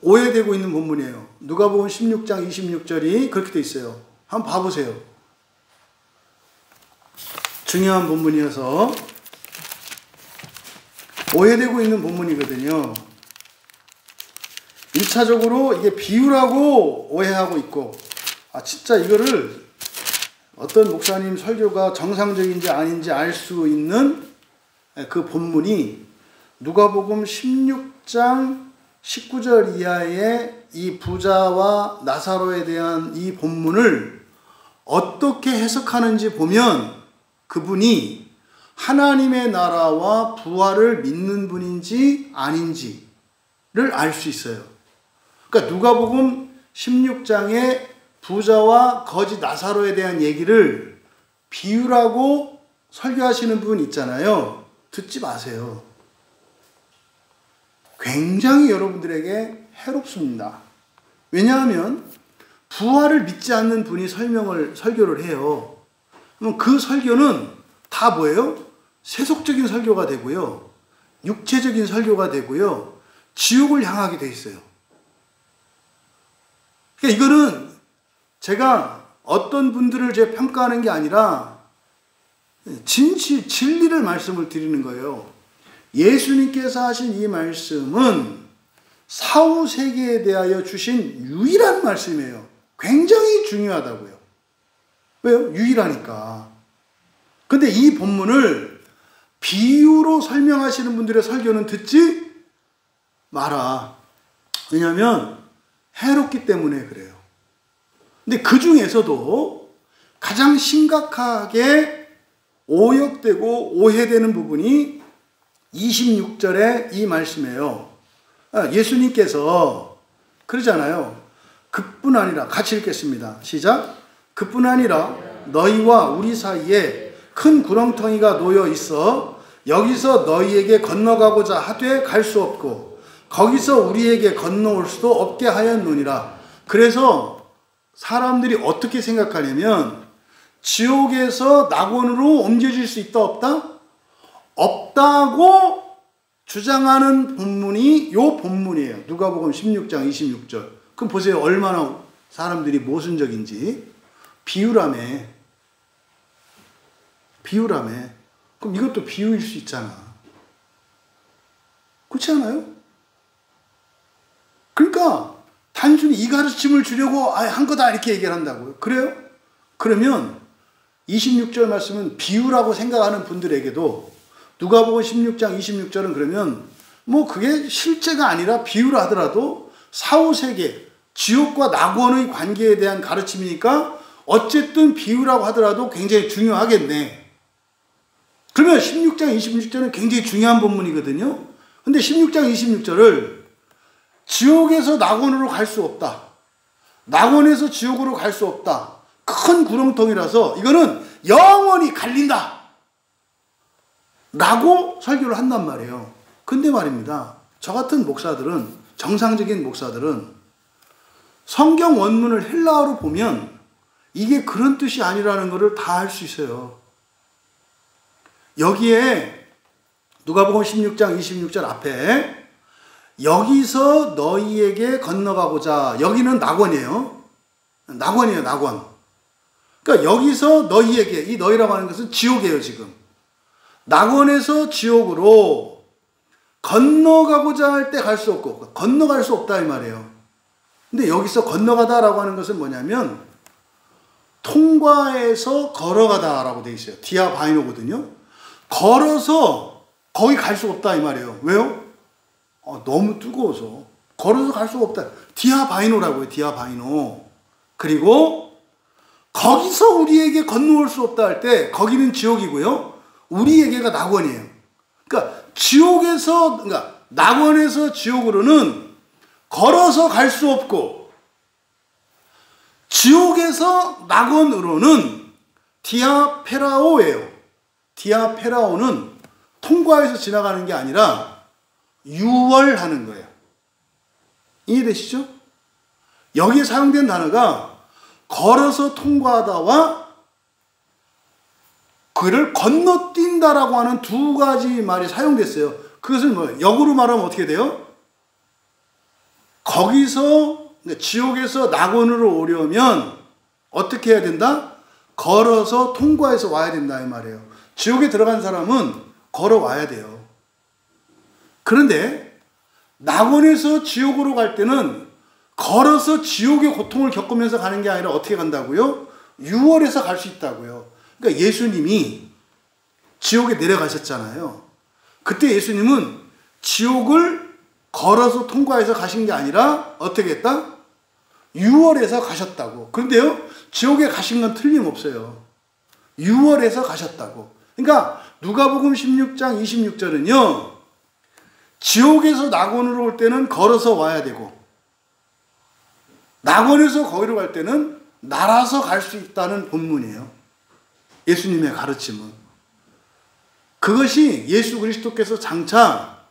오해되고 있는 본문이에요. 누가복음 16장 26절이 그렇게 돼 있어요. 한번 봐보세요. 중요한 본문이어서 오해되고 있는 본문이거든요. 1차적으로 이게 비유라고 오해하고 있고 진짜 이거를 어떤 목사님 설교가 정상적인지 아닌지 알 수 있는 그 본문이 누가복음 16장 19절 이하의 이 부자와 나사로에 대한 이 본문을 어떻게 해석하는지 보면 그분이 하나님의 나라와 부활을 믿는 분인지 아닌지를 알 수 있어요. 그러니까 누가복음 16장의 부자와 거지 나사로에 대한 얘기를 비유라고 설교하시는 분 있잖아요. 듣지 마세요. 굉장히 여러분들에게 해롭습니다. 왜냐하면 부활을 믿지 않는 분이 설교를 해요. 그럼 그 설교는 다 뭐예요? 세속적인 설교가 되고요. 육체적인 설교가 되고요. 지옥을 향하게 돼 있어요. 그러니까 이거는 제가 어떤 분들을 제가 평가하는 게 아니라 진리를 말씀을 드리는 거예요. 예수님께서 하신 이 말씀은 사후 세계에 대하여 주신 유일한 말씀이에요. 굉장히 중요하다고요. 왜요? 유일하니까. 근데 이 본문을 비유로 설명하시는 분들의 설교는 듣지 마라. 왜냐하면 해롭기 때문에 그래요. 근데 그 중에서도 가장 심각하게 오역되고 오해되는 부분이 26절에 이 말씀이에요. 예수님께서 그러잖아요. 그뿐 아니라, 같이 읽겠습니다. 시작. 그뿐 아니라 너희와 우리 사이에 큰 구렁텅이가 놓여 있어 여기서 너희에게 건너가고자 하되 갈 수 없고 거기서 우리에게 건너올 수도 없게 하였느니라. 그래서 사람들이 어떻게 생각하냐면 지옥에서 낙원으로 옮겨질 수 있다 없다? 없다고 주장하는 본문이 요 본문이에요. 누가복음 16장 26절. 그럼 보세요. 얼마나 사람들이 모순적인지. 비유라며. 그럼 이것도 비유일 수 있잖아. 그렇지 않아요? 그러니까 단순히 이 가르침을 주려고 한 거다 이렇게 얘기를 한다고요. 그래요? 그러면 26절 말씀은 비유라고 생각하는 분들에게도 누가복음 16장 26절은 그러면 뭐 그게 실제가 아니라 비유라 하더라도 사후세계 지옥과 낙원의 관계에 대한 가르침이니까 어쨌든 비유라고 하더라도 굉장히 중요하겠네. 그러면 16장 26절은 굉장히 중요한 본문이거든요. 근데 16장 26절을 지옥에서 낙원으로 갈 수 없다. 낙원에서 지옥으로 갈 수 없다. 큰 구렁텅이라서 이거는 영원히 갈린다. 라고 설교를 한단 말이에요. 근데 말입니다. 저 같은 목사들은, 정상적인 목사들은 성경 원문을 헬라어로 보면 이게 그런 뜻이 아니라는 것을 다 알 수 있어요. 여기에 누가복음 16장 26절 앞에 여기서 너희에게 건너가고자, 여기는 낙원이에요. 낙원. 그러니까 여기서 너희에게, 이 너희라고 하는 것은 지옥이에요, 지금. 낙원에서 지옥으로 건너가고자 할 때 갈 수 없고, 건너갈 수 없다 이 말이에요. 근데 여기서 건너가다라고 하는 것은 뭐냐면 통과해서 걸어가다라고 되어 있어요. 디아바이노거든요. 걸어서 거기 갈 수가 없다 이 말이에요. 왜요? 너무 뜨거워서 걸어서 갈 수가 없다. 디아바이노라고요. 디아바이노. 그리고 거기서 우리에게 건너올 수 없다 할 때 거기는 지옥이고요. 우리에게가 낙원이에요. 그러니까 그러니까 낙원에서 지옥으로는 걸어서 갈 수 없고, 지옥에서 낙원으로는 디아페라오예요. 디아페라오는 통과해서 지나가는 게 아니라 유월하는 거예요. 이해되시죠? 여기에 사용된 단어가 걸어서 통과하다와 그를 건너뛴다라고 하는 두 가지 말이 사용됐어요. 그것은 뭐 역으로 말하면 어떻게 돼요? 거기서 지옥에서 낙원으로 오려면 어떻게 해야 된다? 걸어서 통과해서 와야 된다 이 말이에요. 지옥에 들어간 사람은 걸어와야 돼요. 그런데 낙원에서 지옥으로 갈 때는 걸어서 지옥의 고통을 겪으면서 가는 게 아니라 어떻게 간다고요? 유월에서 갈 수 있다고요. 그러니까 예수님이 지옥에 내려가셨잖아요. 그때 예수님은 지옥을 걸어서 통과해서 가신 게 아니라 어떻게 했다? 유월에서 가셨다고. 그런데요, 지옥에 가신 건 틀림없어요. 유월에서 가셨다고. 그러니까 누가복음 16장 26절은요, 지옥에서 낙원으로 올 때는 걸어서 와야 되고, 낙원에서 거기로 갈 때는 날아서 갈 수 있다는 본문이에요. 예수님의 가르침은. 그것이 예수 그리스도께서 장차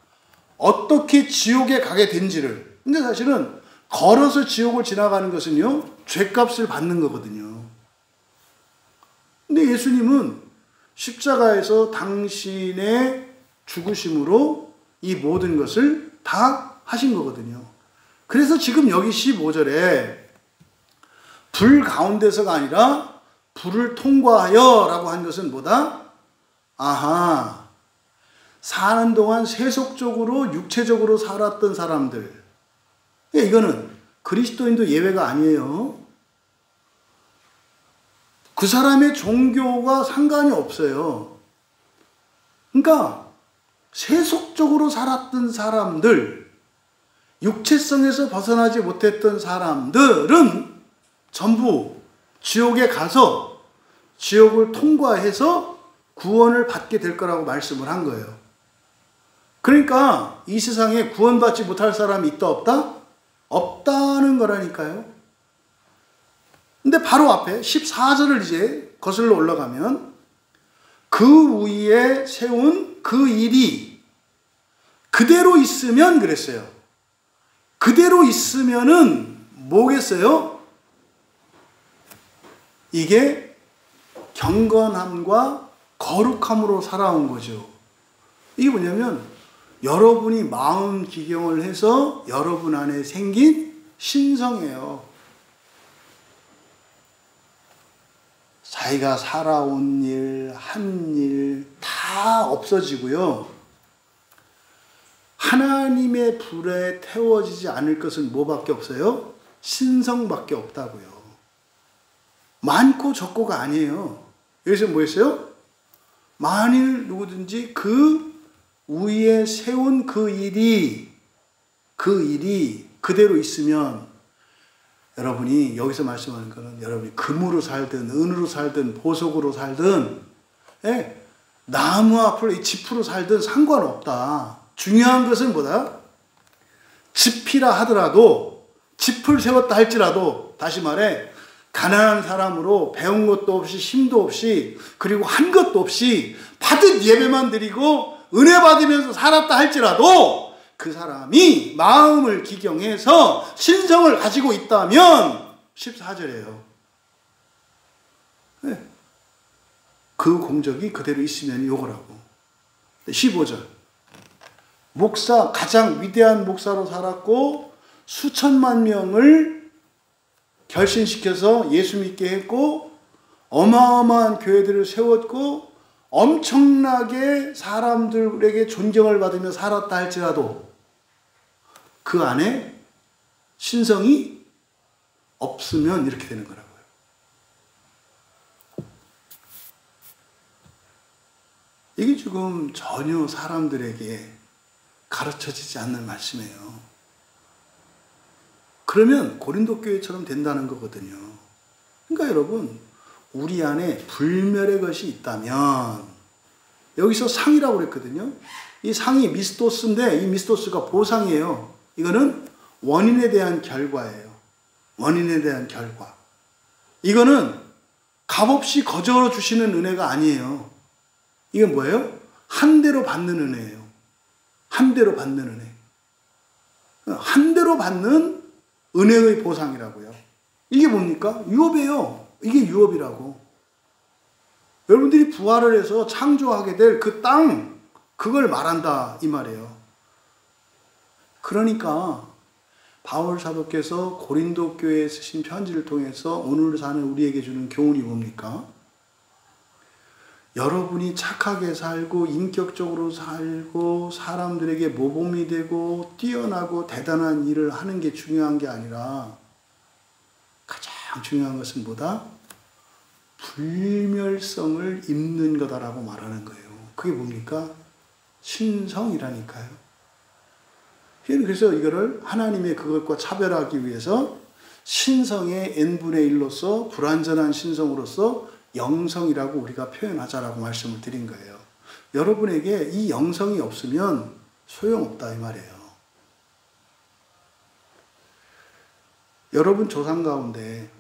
어떻게 지옥에 가게 된지를. 근데 사실은 걸어서 지옥을 지나가는 것은요, 죗값을 받는 거거든요. 근데 예수님은 십자가에서 당신의 죽으심으로 이 모든 것을 다 하신 거거든요. 그래서 지금 여기 15절에 불 가운데서가 아니라 불을 통과하여 라고 한 것은 뭐다? 아하, 사는 동안 세속적으로 육체적으로 살았던 사람들, 이거는 그리스도인도 예외가 아니에요. 그 사람의 종교가 상관이 없어요. 그러니까 세속적으로 살았던 사람들, 육체성에서 벗어나지 못했던 사람들은 전부 지옥에 가서 지옥을 통과해서 구원을 받게 될 거라고 말씀을 한 거예요. 그러니까 이 세상에 구원받지 못할 사람이 있다 없다? 없다는 거라니까요. 근데 바로 앞에 14절을 이제 거슬러 올라가면 그 위에 세운 그 일이 그대로 있으면 그랬어요. 그대로 있으면은 뭐겠어요? 이게 경건함과 거룩함으로 살아온 거죠. 이게 뭐냐면 여러분이 마음 기경을 해서 여러분 안에 생긴 신성이에요. 자기가 살아온 일, 한 일 다 없어지고요. 하나님의 불에 태워지지 않을 것은 뭐밖에 없어요? 신성밖에 없다고요. 많고 적고가 아니에요. 여기서 뭐 했어요? 만일 누구든지 그 위에 세운 그 일이 그대로 있으면, 여러분이 여기서 말씀하는 것은 여러분이 금으로 살든 은으로 살든 보석으로 살든 나무 앞으로 짚으로 살든 상관없다. 중요한 것은 뭐다? 짚이라 하더라도, 짚을 세웠다 할지라도, 다시 말해 가난한 사람으로 배운 것도 없이 힘도 없이 그리고 한 것도 없이 받은 예배만 드리고 은혜 받으면서 살았다 할지라도 그 사람이 마음을 기경해서 신성을 가지고 있다면 14절이에요. 그 공적이 그대로 있으면 요거라고. 15절. 목사, 가장 위대한 목사로 살았고 수천만 명을 결신시켜서 예수 믿게 했고 어마어마한 교회들을 세웠고 엄청나게 사람들에게 존경을 받으며 살았다 할지라도 그 안에 신성이 없으면 이렇게 되는 거라고요. 이게 지금 전혀 사람들에게 가르쳐지지 않는 말씀이에요. 그러면 고린도 교회처럼 된다는 거거든요. 그러니까 여러분, 우리 안에 불멸의 것이 있다면, 여기서 상이라고 그랬거든요. 이 상이 미스토스인데 이 미스토스가 보상이에요. 이거는 원인에 대한 결과예요. 원인에 대한 결과. 이거는 값없이 거저러 주시는 은혜가 아니에요. 이건 뭐예요? 한 대로 받는 은혜예요. 한 대로 받는 은혜. 한 대로 받는 은혜의 보상이라고요. 이게 뭡니까? 유업이에요. 이게 유업이라고. 여러분들이 부활을 해서 창조하게 될 그 땅, 그걸 말한다 이 말이에요. 그러니까 바울 사도께서 고린도 교회에 쓰신 편지를 통해서 오늘 사는 우리에게 주는 교훈이 뭡니까? 여러분이 착하게 살고 인격적으로 살고 사람들에게 모범이 되고 뛰어나고 대단한 일을 하는 게 중요한 게 아니라 가장 중요한 것은 뭐다? 불멸성을 입는 거다라고 말하는 거예요. 그게 뭡니까? 신성이라니까요. 그래서 이거를 하나님의 그것과 차별하기 위해서 신성의 n분의 1로서 불완전한 신성으로서 영성이라고 우리가 표현하자라고 말씀을 드린 거예요. 여러분에게 이 영성이 없으면 소용없다 이 말이에요. 여러분 조상 가운데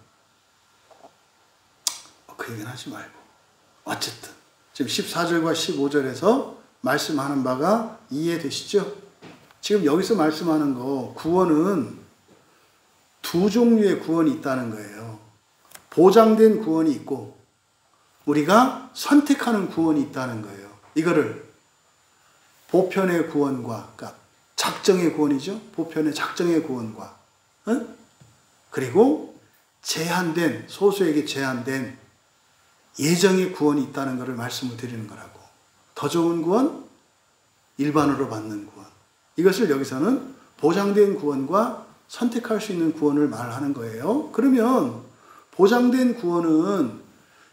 그 얘기는 하지 말고 어쨌든 지금 14절과 15절에서 말씀하는 바가 이해되시죠? 지금 여기서 말씀하는 거 구원은 두 종류의 구원이 있다는 거예요. 보장된 구원이 있고 우리가 선택하는 구원이 있다는 거예요. 이거를 보편의 구원과, 그러니까 작정의 구원이죠. 보편의 작정의 구원과, 그리고 제한된, 소수에게 제한된 예정의 구원이 있다는 것을 말씀을 드리는 거라고. 더 좋은 구원, 일반으로 받는 구원. 이것을 여기서는 보장된 구원과 선택할 수 있는 구원을 말하는 거예요. 그러면 보장된 구원은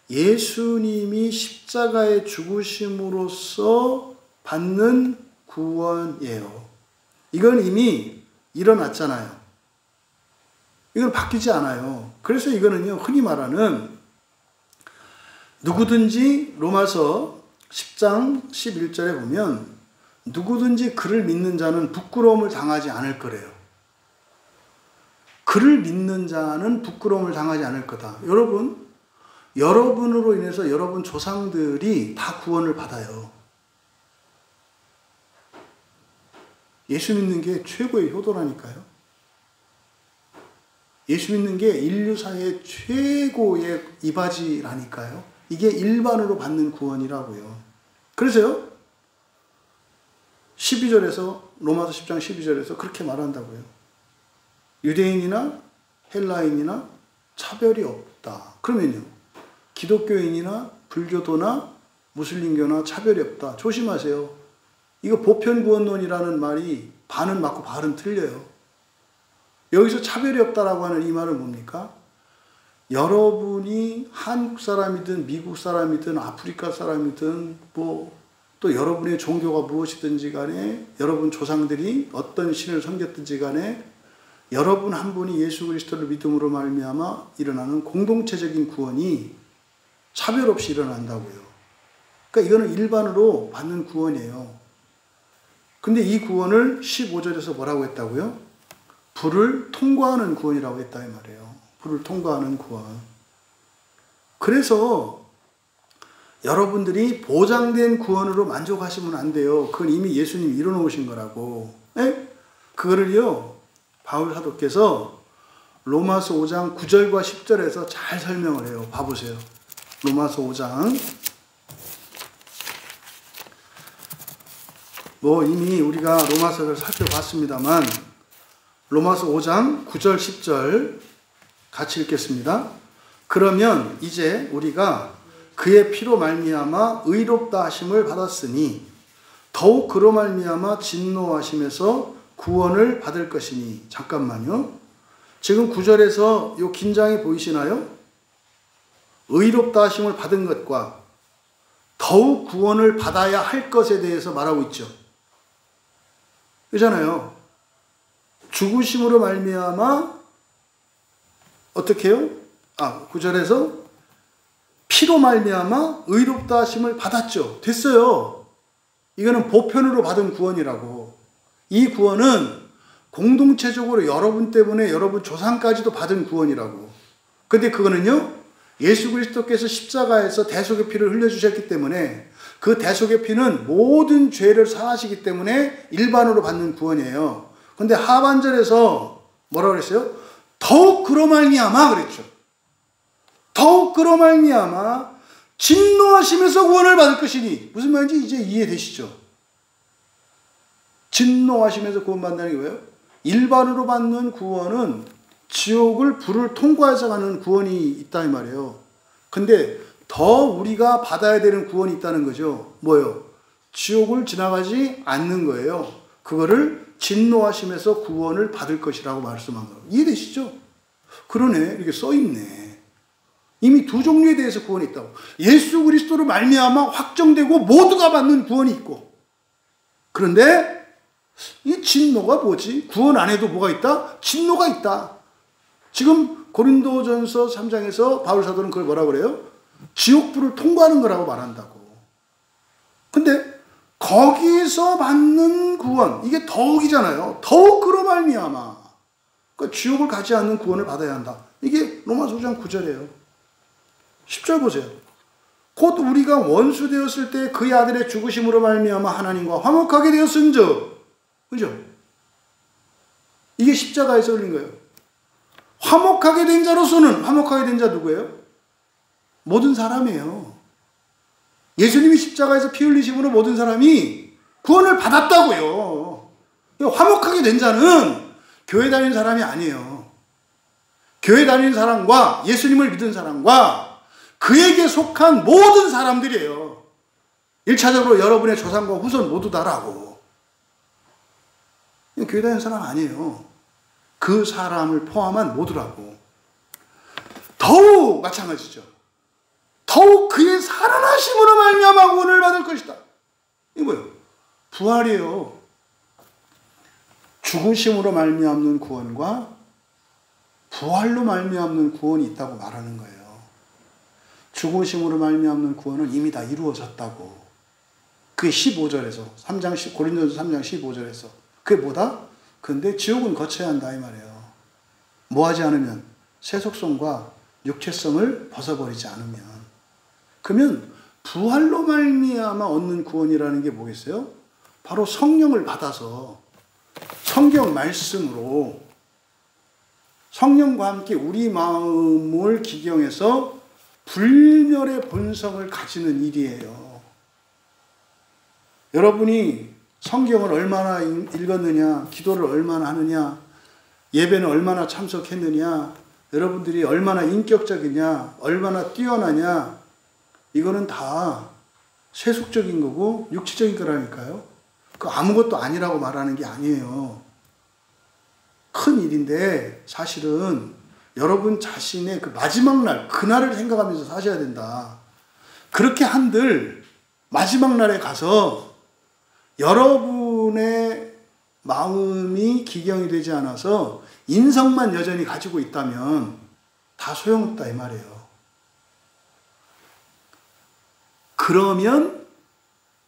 예수님이 십자가에 죽으심으로써 받는 구원이에요. 이건 이미 일어났잖아요. 이건 바뀌지 않아요. 그래서 이거는요, 흔히 말하는 누구든지 로마서 10장 11절에 보면 누구든지 그를 믿는 자는 부끄러움을 당하지 않을 거래요. 그를 믿는 자는 부끄러움을 당하지 않을 거다. 여러분으로 인해서 여러분 조상들이 다 구원을 받아요. 예수 믿는 게 최고의 효도라니까요. 예수 믿는 게 인류사의 최고의 이바지라니까요. 이게 일반으로 받는 구원이라고요. 그래서요, 12절에서, 로마서 10장 12절에서 그렇게 말한다고요. 유대인이나 헬라인이나 차별이 없다. 그러면요, 기독교인이나 불교도나 무슬림교나 차별이 없다. 조심하세요. 이거 보편구원론이라는 말이 반은 맞고 반은 틀려요. 여기서 차별이 없다라고 하는 이 말은 뭡니까? 여러분이 한국 사람이든 미국 사람이든 아프리카 사람이든 또 여러분의 종교가 무엇이든지 간에, 여러분 조상들이 어떤 신을 섬겼든지 간에 여러분 한 분이 예수 그리스도를 믿음으로 말미암아 일어나는 공동체적인 구원이 차별 없이 일어난다고요. 그러니까 이거는 일반으로 받는 구원이에요. 근데 이 구원을 15절에서 뭐라고 했다고요? 불을 통과하는 구원이라고 했다 이 말이에요. 불을 통과하는 구원. 그래서 여러분들이 보장된 구원으로 만족하시면 안 돼요. 그건 이미 예수님이 이뤄놓으신 거라고. 에? 그거를요, 바울 사도께서 로마서 5장 9절과 10절에서 잘 설명을 해요. 봐보세요. 로마서 5장. 이미 우리가 로마서를 살펴봤습니다만, 로마서 5장 9절 10절 같이 읽겠습니다. 그러면 이제 우리가 그의 피로 말미암아 의롭다 하심을 받았으니 더욱 그로 말미암아 진노하심에서 구원을 받을 것이니. 잠깐만요. 지금 9절에서 요 긴장이 보이시나요? 의롭다 하심을 받은 것과 더욱 구원을 받아야 할 것에 대해서 말하고 있죠. 그렇잖아요. 죽으심으로 말미암아 어떻게 해요? 9절에서 피로 말미암아 의롭다 하심을 받았죠. 됐어요. 이거는 보편으로 받은 구원이라고. 이 구원은 공동체적으로 여러분 때문에 여러분 조상까지도 받은 구원이라고. 근데 그거는요, 예수 그리스도께서 십자가에서 대속의 피를 흘려주셨기 때문에 그 대속의 피는 모든 죄를 사하시기 때문에 일반으로 받는 구원이에요. 근데 하반절에서 뭐라고 그랬어요? 더욱 그로 말미암아 그랬죠. 더욱 그로 말미암아 진노하시면서 구원을 받을 것이니. 무슨 말인지 이제 이해되시죠? 진노하시면서 구원받는다는 게 뭐예요? 일반으로 받는 구원은 지옥을 불을 통과해서 가는 구원이 있다 이 말이에요. 근데 더 우리가 받아야 되는 구원이 있다는 거죠. 뭐예요? 지옥을 지나가지 않는 거예요. 그거를 진노하심에서 구원을 받을 것이라고 말씀한 거예요. 이해되시죠? 그러네. 이렇게 써있네. 이미 두 종류에 대해서 구원이 있다고. 예수 그리스도로 말미암아 확정되고 모두가 받는 구원이 있고, 그런데 이 진노가 뭐지? 구원 안에도 뭐가 있다? 진노가 있다. 지금 고린도전서 3장에서 바울 사도는 그걸 뭐라고 그래요? 지옥불을 통과하는 거라고 말한다고. 근데 거기서 받는 구원, 이게 더욱이잖아요. 더욱 그로 말미암아. 그러니까 지옥을 가지 않는 구원을 받아야 한다. 이게 로마서 5장 9절이에요. 10절 보세요. 곧 우리가 원수 되었을 때 그의 아들의 죽으심으로 말미암아 하나님과 화목하게 되었은즉. 그죠? 이게 십자가에서 흘린 거예요. 화목하게 된 자로서는, 화목하게 된 자 누구예요? 모든 사람이에요. 예수님이 십자가에서 피 흘리심으로 모든 사람이 구원을 받았다고요. 화목하게 된 자는 교회 다니는 사람이 아니에요. 교회 다니는 사람과 예수님을 믿은 사람과 그에게 속한 모든 사람들이에요. 1차적으로 여러분의 조상과 후손 모두 다라고. 교회 다니는 사람 아니에요. 그 사람을 포함한 모두라고. 더욱 마찬가지죠. 더욱 그의 살아나심으로 말미암아 구원을 받을 것이다. 이게 뭐예요? 부활이에요. 죽으심으로 말미암는 구원과 부활로 말미암는 구원이 있다고 말하는 거예요. 죽으심으로 말미암는 구원은 이미 다 이루어졌다고. 그게 15절에서 고린도전서 3장 15절에서 그게 뭐다? 근데 지옥은 거쳐야 한다 이 말이에요. 뭐 하지 않으면 세속성과 육체성을 벗어버리지 않으면. 그러면 부활로 말미암아 얻는 구원이라는 게 뭐겠어요? 바로 성령을 받아서 성경 말씀으로 성령과 함께 우리 마음을 기경해서 불멸의 본성을 가지는 일이에요. 여러분이 성경을 얼마나 읽었느냐, 기도를 얼마나 하느냐, 예배는 얼마나 참석했느냐, 여러분들이 얼마나 인격적이냐, 얼마나 뛰어나냐, 이거는 다 세속적인 거고 육체적인 거라니까요. 그 아무것도 아니라고 말하는 게 아니에요. 큰 일인데 사실은 여러분 자신의 그 마지막 날, 그날을 생각하면서 사셔야 된다. 그렇게 한들 마지막 날에 가서 여러분의 마음이 기경이 되지 않아서 인성만 여전히 가지고 있다면 다 소용없다 이 말이에요. 그러면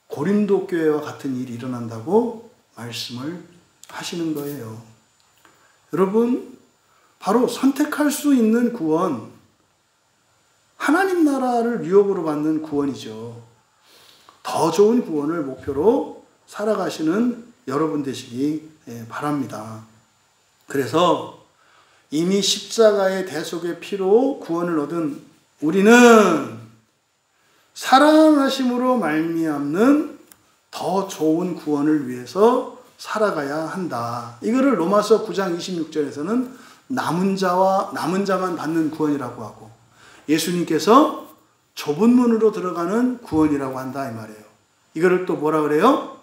고린도 교회와 같은 일이 일어난다고 말씀을 하시는 거예요. 여러분, 바로 선택할 수 있는 구원, 하나님 나라를 유업으로 받는 구원이죠. 더 좋은 구원을 목표로 살아가시는 여러분 되시기 바랍니다. 그래서 이미 십자가의 대속의 피로 구원을 얻은 우리는 사랑하심으로 말미암는 더 좋은 구원을 위해서 살아가야 한다. 이거를 로마서 9장 26절에서는 남은 자만 받는 구원이라고 하고, 예수님께서 좁은 문으로 들어가는 구원이라고 한다 이 말이에요. 이거를 또 뭐라 그래요?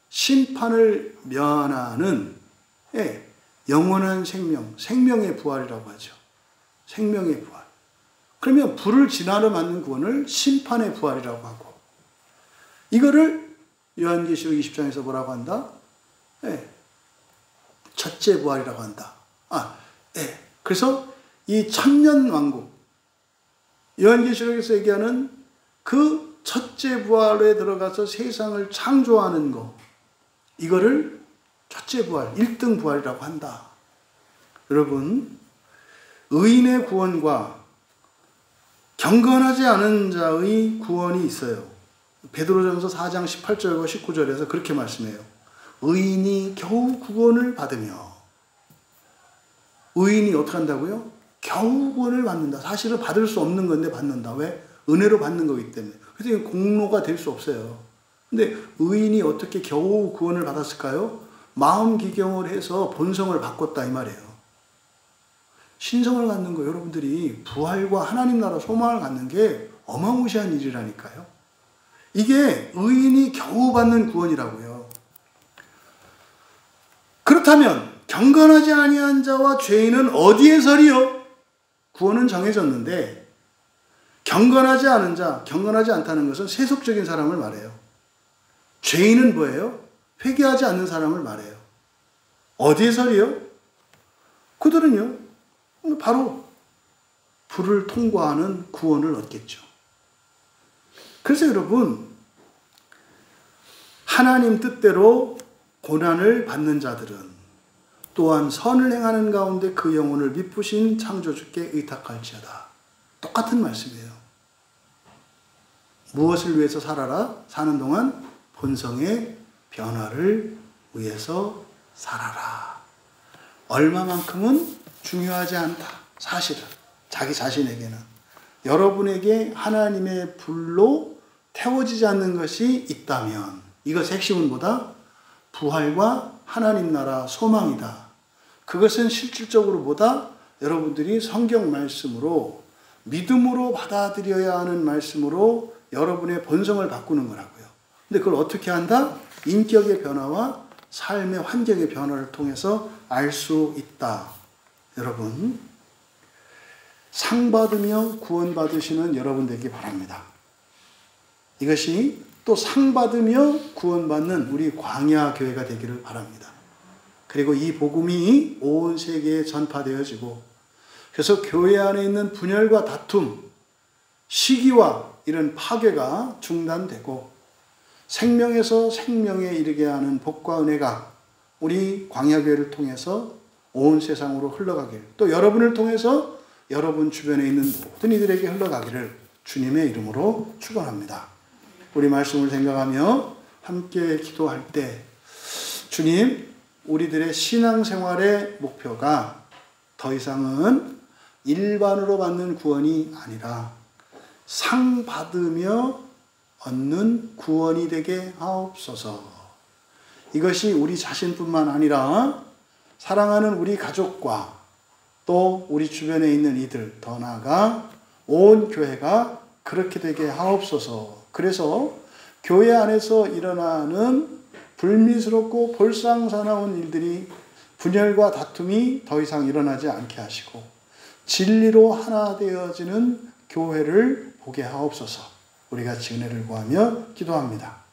심판을 면하는 영원한 생명의 부활이라고 하죠. 생명의 부활. 그러면 불을 진화로 맞는 구원을 심판의 부활이라고 하고, 이거를 요한계시록 20장에서 뭐라고 한다? 첫째 부활이라고 한다. 그래서 이 천년왕국, 요한계시록에서 얘기하는 그 첫째 부활에 들어가서 세상을 창조하는 거, 이거를 첫째 부활, 1등 부활이라고 한다. 여러분, 의인의 구원과 경건하지 않은 자의 구원이 있어요. 베드로전서 4장 18절과 19절에서 그렇게 말씀해요. 의인이 겨우 구원을 받으며, 의인이 어떻게 한다고요? 겨우 구원을 받는다. 사실은 받을 수 없는 건데 받는다. 왜? 은혜로 받는 거기 때문에. 그래서 공로가 될 수 없어요. 근데 의인이 어떻게 겨우 구원을 받았을까요? 마음 기경을 해서 본성을 바꿨다 이 말이에요. 신성을 갖는 거, 여러분들이 부활과 하나님 나라 소망을 갖는 게 어마무시한 일이라니까요. 이게 의인이 겨우 받는 구원이라고요. 그렇다면 경건하지 아니한 자와 죄인은 어디에 서리요? 구원은 정해졌는데, 경건하지 않은 자, 경건하지 않다는 것은 세속적인 사람을 말해요. 죄인은 뭐예요? 회개하지 않는 사람을 말해요. 어디에 서리요? 그들은요, 바로 불을 통과하는 구원을 얻겠죠. 그래서 여러분, 하나님 뜻대로 고난을 받는 자들은 또한 선을 행하는 가운데 그 영혼을 미쁘신 창조주께 의탁할지어다. 똑같은 말씀이에요. 무엇을 위해서 살아라? 사는 동안 본성의 변화를 위해서 살아라. 얼마만큼은 중요하지 않다. 사실은 자기 자신에게는. 여러분에게 하나님의 불로 태워지지 않는 것이 있다면, 이것의 핵심은 뭐다? 부활과 하나님 나라 소망이다. 그것은 실질적으로 뭐다? 여러분들이 성경 말씀으로, 믿음으로 받아들여야 하는 말씀으로 여러분의 본성을 바꾸는 거라고요. 근데 그걸 어떻게 한다? 인격의 변화와 삶의 환경의 변화를 통해서 알 수 있다. 여러분, 상 받으며 구원 받으시는 여러분 되기 바랍니다. 이것이 또 상 받으며 구원 받는 우리 광야 교회가 되기를 바랍니다. 그리고 이 복음이 온 세계에 전파되어지고, 그래서 교회 안에 있는 분열과 다툼, 시기와 이런 파괴가 중단되고, 생명에서 생명에 이르게 하는 복과 은혜가 우리 광야교회를 통해서 온 세상으로 흘러가길, 또 여러분을 통해서 여러분 주변에 있는 모든 이들에게 흘러가기를 주님의 이름으로 축원합니다. 우리 말씀을 생각하며 함께 기도할 때, 주님, 우리들의 신앙생활의 목표가 더 이상은 일반으로 받는 구원이 아니라 상 받으며 얻는 구원이 되게 하옵소서. 이것이 우리 자신뿐만 아니라 사랑하는 우리 가족과 또 우리 주변에 있는 이들, 더 나아가 온 교회가 그렇게 되게 하옵소서. 그래서 교회 안에서 일어나는 불미스럽고 볼상사나운 일들이, 분열과 다툼이 더 이상 일어나지 않게 하시고 진리로 하나 되어지는 교회를 보게 하옵소서. 우리 같이 은혜를 구하며 기도합니다.